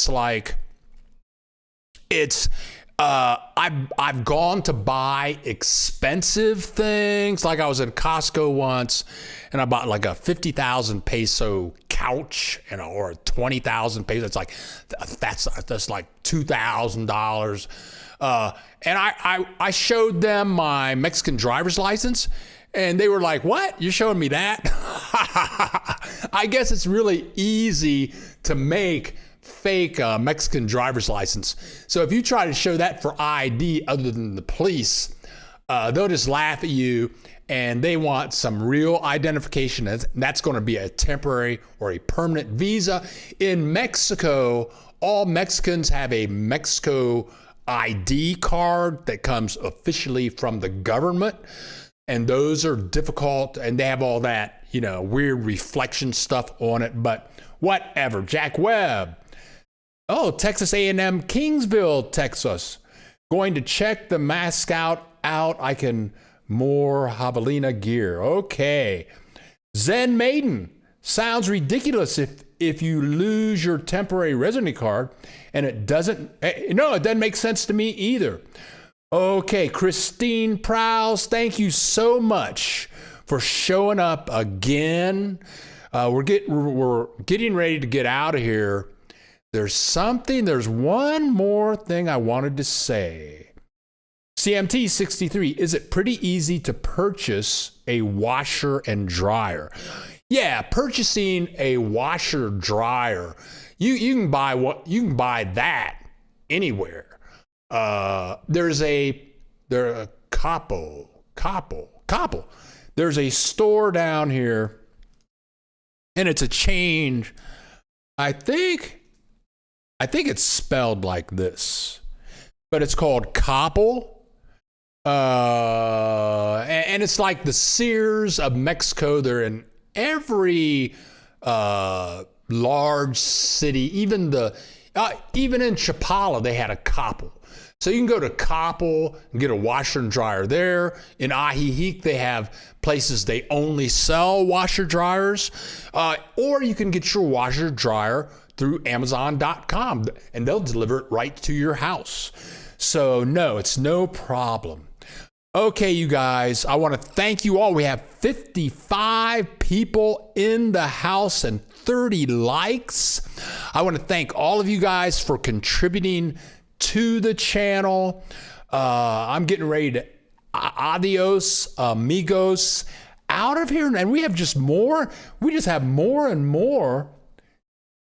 I've gone to buy expensive things. Like I was at Costco once and I bought like a 50,000 peso couch or a 20,000 peso. It's like, that's like $2,000. And I showed them my Mexican driver's license and they were like, "What? You're showing me that?" I guess it's really easy to make fake Mexican driver's license. So if you try to show that for ID other than the police, they'll just laugh at you, and they want some real identification. That's going to be a temporary or a permanent visa. In Mexico, all Mexicans have a Mexico ID card that comes officially from the government, and those are difficult, and they have all that, weird reflection stuff on it, but whatever. Jack Webb. Oh, Texas A&M Kingsville, Texas. Going to check the mascot out. I can more javelina gear. Okay. Zen Maiden. Sounds ridiculous if you lose your temporary residency card, and it doesn't make sense to me either. Okay, Christine Prowse, thank you so much for showing up again. We're getting ready to get out of here. There's one more thing I wanted to say. CMT 63, is it pretty easy to purchase a washer and dryer? Yeah, purchasing a washer dryer, you can buy that anywhere. There's a Copple. There's a store down here, and it's a chain. I think it's spelled like this, but it's called Copple. And it's like the Sears of Mexico. They're in every large city, even in Chapala, they had a Copple. So you can go to Copple and get a washer and dryer there. In Ajijic, they have places they only sell washer dryers. Or you can get your washer dryer through Amazon.com, and they'll deliver it right to your house. So no, it's no problem. Okay, you guys, I want to thank you all. We have 55 people in the house and 30 likes. I want to thank all of you guys for contributing to the channel. I'm getting ready to Adios, amigos, out of here. And we have just more. We just have more and more.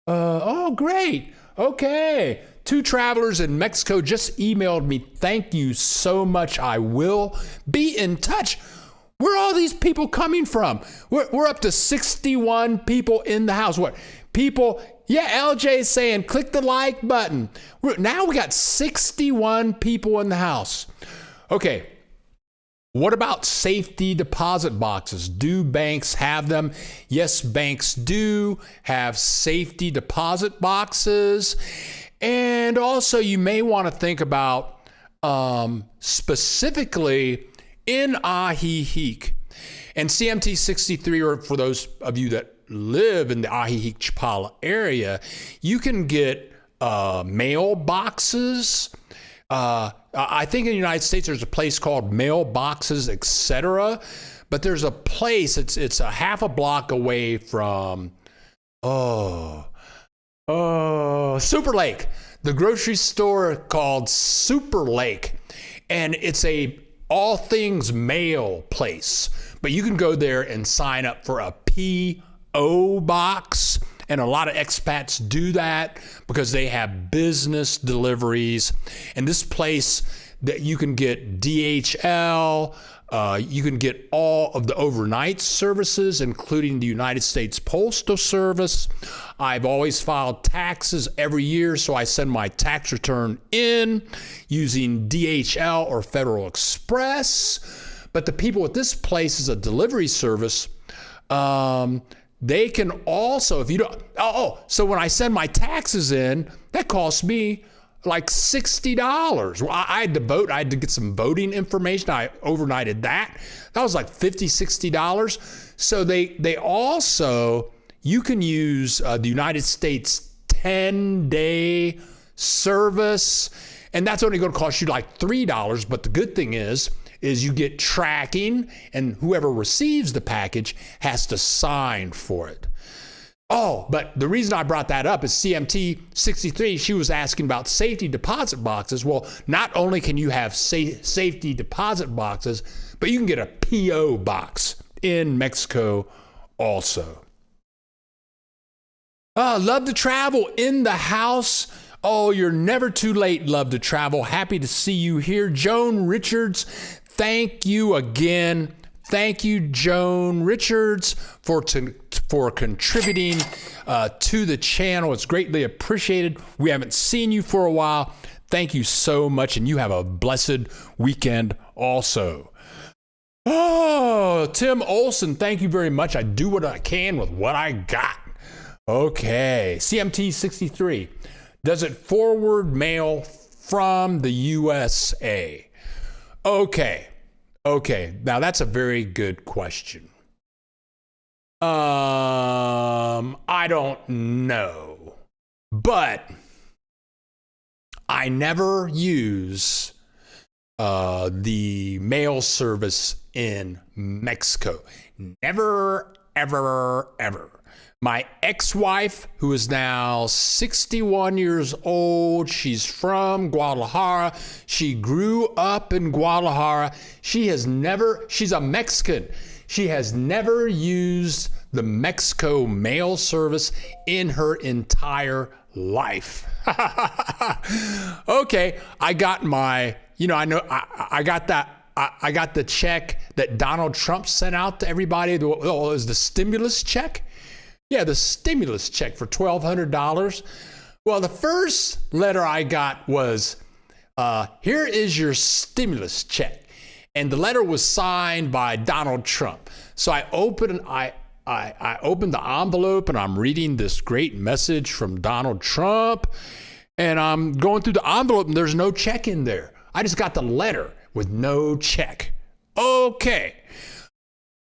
Oh, great. Okay. 2 travelers in Mexico just emailed me. Thank you so much. I will be in touch. Where are all these people coming from? We're up to 61 people in the house. What? People, yeah, LJ is saying, click the like button. Now we got 61 people in the house. Okay. What about safety deposit boxes? Do banks have them? Yes, banks do have safety deposit boxes. And also you may want to think about specifically in Ajijic and CMT 63, or for those of you that live in the Ajijic Chapala area, you can get mailboxes. I think in the United States there's a place called Mailboxes, etc. But there's a place, it's a half a block away from Super Lake, the grocery store called Super Lake, and it's a all things mail place. But you can go there and sign up for a P.O. box, and a lot of expats do that because they have business deliveries. And this place that you can get DHL, you can get all of the overnight services, including the United States Postal Service. I've always filed taxes every year, so I send my tax return in using DHL or Federal Express. But the people at this place is a delivery service. They can also, if you don't, so when I send my taxes in, that costs me like $60. Well, I had to vote. I had to get some voting information. I overnighted that. That was like $50, $60. So they also, you can use the United States 10-day service, and that's only going to cost you like $3. But the good thing is you get tracking, and whoever receives the package has to sign for it. Oh, but the reason I brought that up is CMT 63, she was asking about safety deposit boxes. Well, not only can you have safety deposit boxes, but you can get a P.O. box in Mexico also. Love to travel in the house. Oh, you're never too late, love to travel. Happy to see you here. Joan Richards, thank you again. Thank you, Joan Richards, for contributing to the channel. It's greatly appreciated. We haven't seen you for a while. Thank you so much, and you have a blessed weekend also. Oh, Tim Olson, thank you very much. I do what I can with what I got. Okay, CMT 63. Does it forward mail from the USA? Okay, now that's a very good question. I don't know, but I never use the mail service in Mexico. Never, ever, ever. My ex-wife, who is now 61 years old, she's from Guadalajara. She grew up in Guadalajara. She's a Mexican. She has never used the Mexico mail service in her entire life. Okay, I got I got the check that Donald Trump sent out to everybody. It was the stimulus check. Yeah, the stimulus check for $1,200. Well, the first letter I got was, here is your stimulus check. And the letter was signed by Donald Trump. So I opened the envelope, and I'm reading this great message from Donald Trump. And I'm going through the envelope, and there's no check in there. I just got the letter with no check. Okay.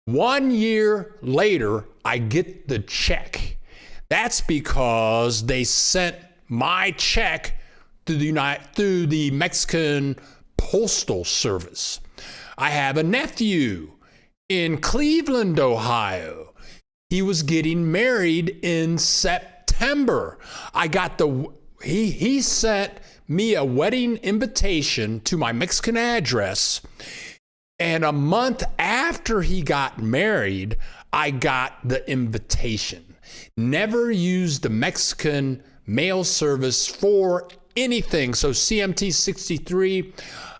1 year later, I get the check. That's because they sent my check through the Mexican Postal Service. I have a nephew in Cleveland, Ohio. He was getting married in September. He sent me a wedding invitation to my Mexican address. And a month after he got married, I got the invitation. Never used the Mexican mail service for anything. So CMT 63,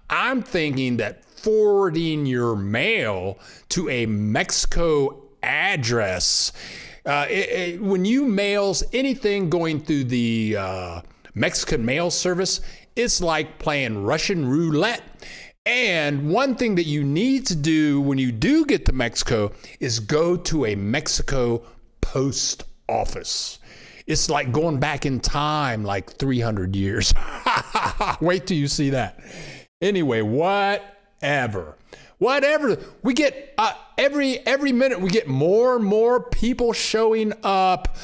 I'm thinking that forwarding your mail to a Mexico address, when you mails anything going through the Mexican mail service, it's like playing Russian roulette. And one thing that you need to do when you do get to Mexico is go to a Mexico post office. It's like going back in time like 300 years. Wait till you see that. Anyway, whatever. We get every minute we get more and more people showing up.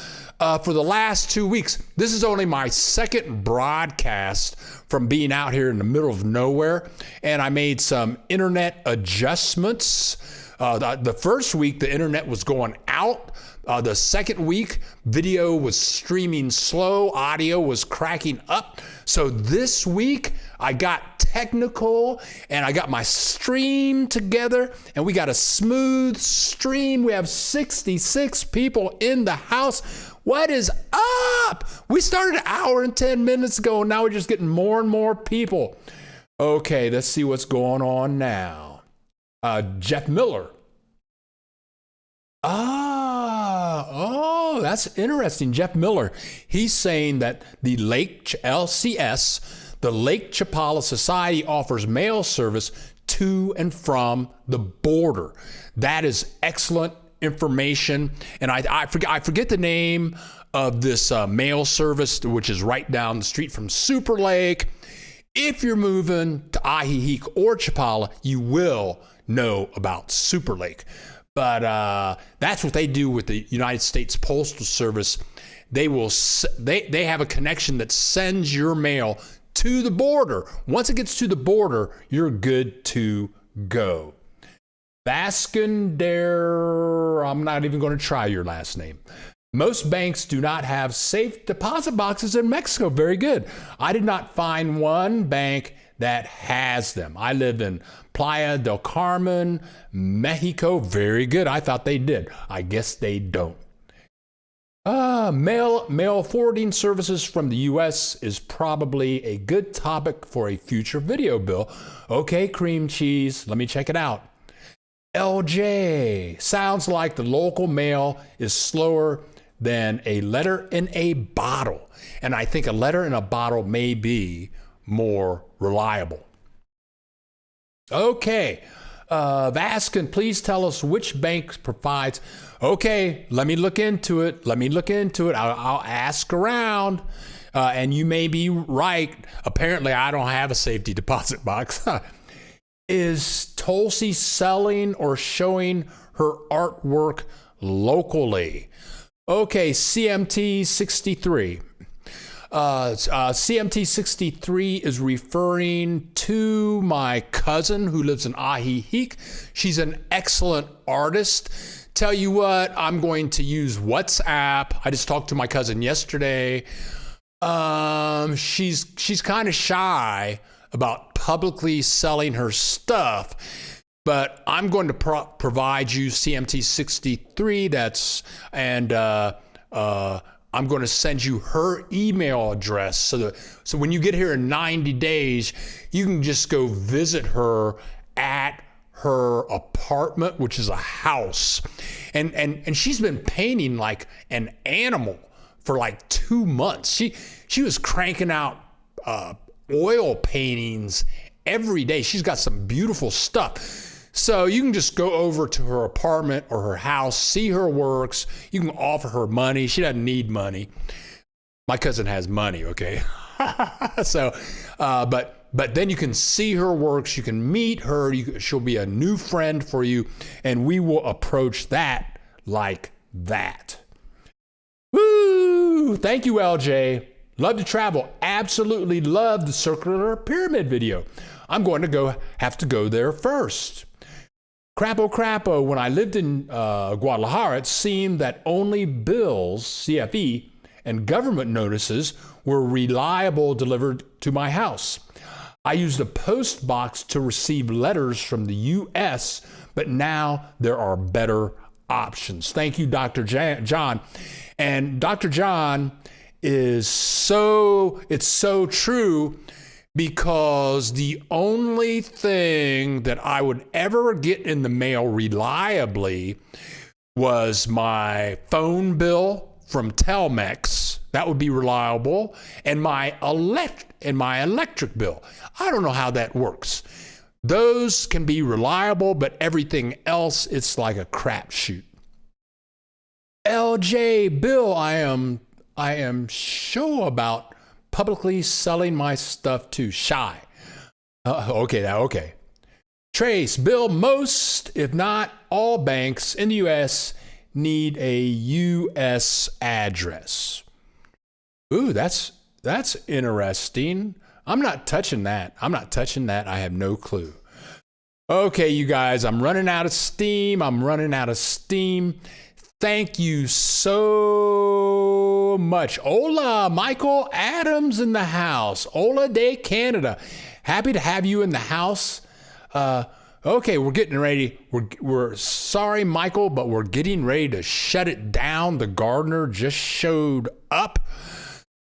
For the last 2 weeks, this is only my second broadcast from being out here in the middle of nowhere, and I made some internet adjustments. The first week, the internet was going out. The second week, video was streaming slow, audio was cracking up. So this week, I got technical and I got my stream together and we got a smooth stream. We have 66 people in the house. What is up? We started an hour and 10 minutes ago and now we're just getting more and more people. Okay, let's see what's going on now. Jeff Miller. Oh, that's interesting. Jeff Miller, he's saying that the Lake LCS, the Lake Chapala Society, offers mail service to and from the border. That is excellent information. And I forget the name of this mail service, which is right down the street from Super Lake. If you're moving to Ajijic or Chapala, you will know about Super Lake. But that's what they do with the United States Postal Service. They have a connection that sends your mail to the border. Once it gets to the border, you're good to go. Baskender, I'm not even going to try your last name. Most banks do not have safe deposit boxes in Mexico. Very good. I did not find one bank that has them. I live in Playa del Carmen, Mexico. Very good. I thought they did. I guess they don't. Mail forwarding services from the U.S. is probably a good topic for a future video, Bill. Okay, cream cheese. Let me check it out. LJ, sounds like the local mail is slower than a letter in a bottle. And I think a letter in a bottle may be more reliable. Okay, Vaskin, please tell us which bank provides. Okay, let me look into it. I'll ask around. And you may be right. Apparently, I don't have a safety deposit box. Is Tulsi selling or showing her artwork locally? Okay, CMT 63. CMT 63 is referring to my cousin who lives in Ajijic. She's an excellent artist. Tell you what, I'm going to use WhatsApp. I just talked to my cousin yesterday. She's kind of shy about publicly selling her stuff, but I'm going to provide you CMT 63. I'm going to send you her email address so when you get here in 90 days, you can just go visit her at her apartment, which is a house. And she's been painting like an animal for like 2 months. She was cranking out oil paintings every day. She's got some beautiful stuff. So you can just go over to her apartment or her house, see her works. You can offer her money. She doesn't need money. My cousin has money, okay? But then you can see her works. You can meet her. She'll be a new friend for you. And we will approach that like that. Woo! Thank you, LJ. Love to travel. Absolutely love the circular pyramid video. I'm going to have to go there first. Crapo, when I lived in Guadalajara, it seemed that only bills, CFE, and government notices were reliable delivered to my house. I used a post box to receive letters from the U.S., but now there are better options. Thank you, Dr. John. And Dr. John it's so true, because the only thing that I would ever get in the mail reliably was my phone bill from Telmex. That would be reliable, and my electric bill. I don't know how that works. Those can be reliable, but everything else, it's like a crapshoot. LJ, Bill, I am sure about publicly selling my stuff too. Shy. Okay. Trace, Bill, most, if not all banks in the U.S. need a U.S. address. Ooh, that's interesting. I'm not touching that. I have no clue. Okay, you guys, I'm running out of steam. Thank you so much. Hola, Michael Adams in the house. Hola de Canada. Happy to have you in the house. Okay, we're getting ready. We're sorry, Michael, but we're getting ready to shut it down. The gardener just showed up.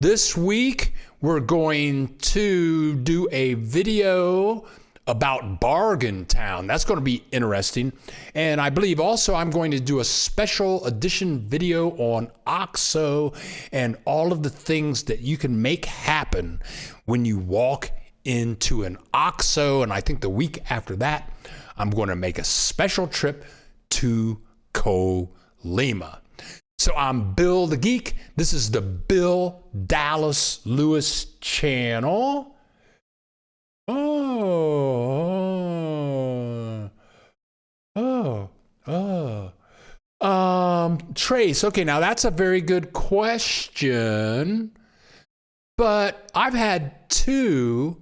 This week, we're going to do a video about Bargain Town. That's going to be interesting. And I believe also I'm going to do a special edition video on OXO and all of the things that you can make happen when you walk into an OXO. And I think the week after that, I'm going to make a special trip to Colima. So I'm Bill the Geek. This is the Bill Dallas Lewis channel. Trace. Okay, now that's a very good question. But I've had two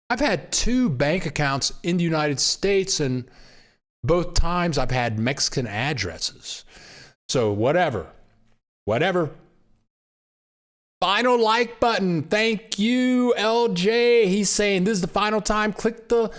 bank accounts in the United States, and both times I've had Mexican addresses. So whatever. Final like button. Thank you, LJ. He's saying this is the final time. Click the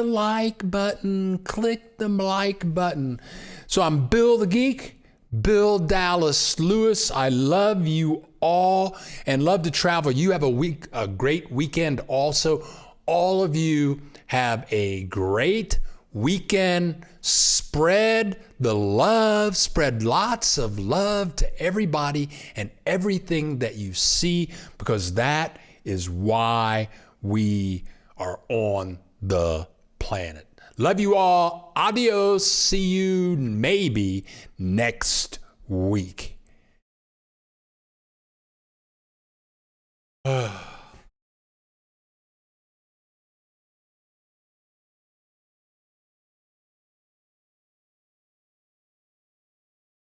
like button. Click the like button. So I'm Bill the Geek, Bill Dallas Lewis. I love you all and love to travel. You have a great weekend also. All of you have a great weekend. Spread the love, spread lots of love to everybody and everything that you see, because that is why we are on the planet. Love you all. Adios. See you maybe next week.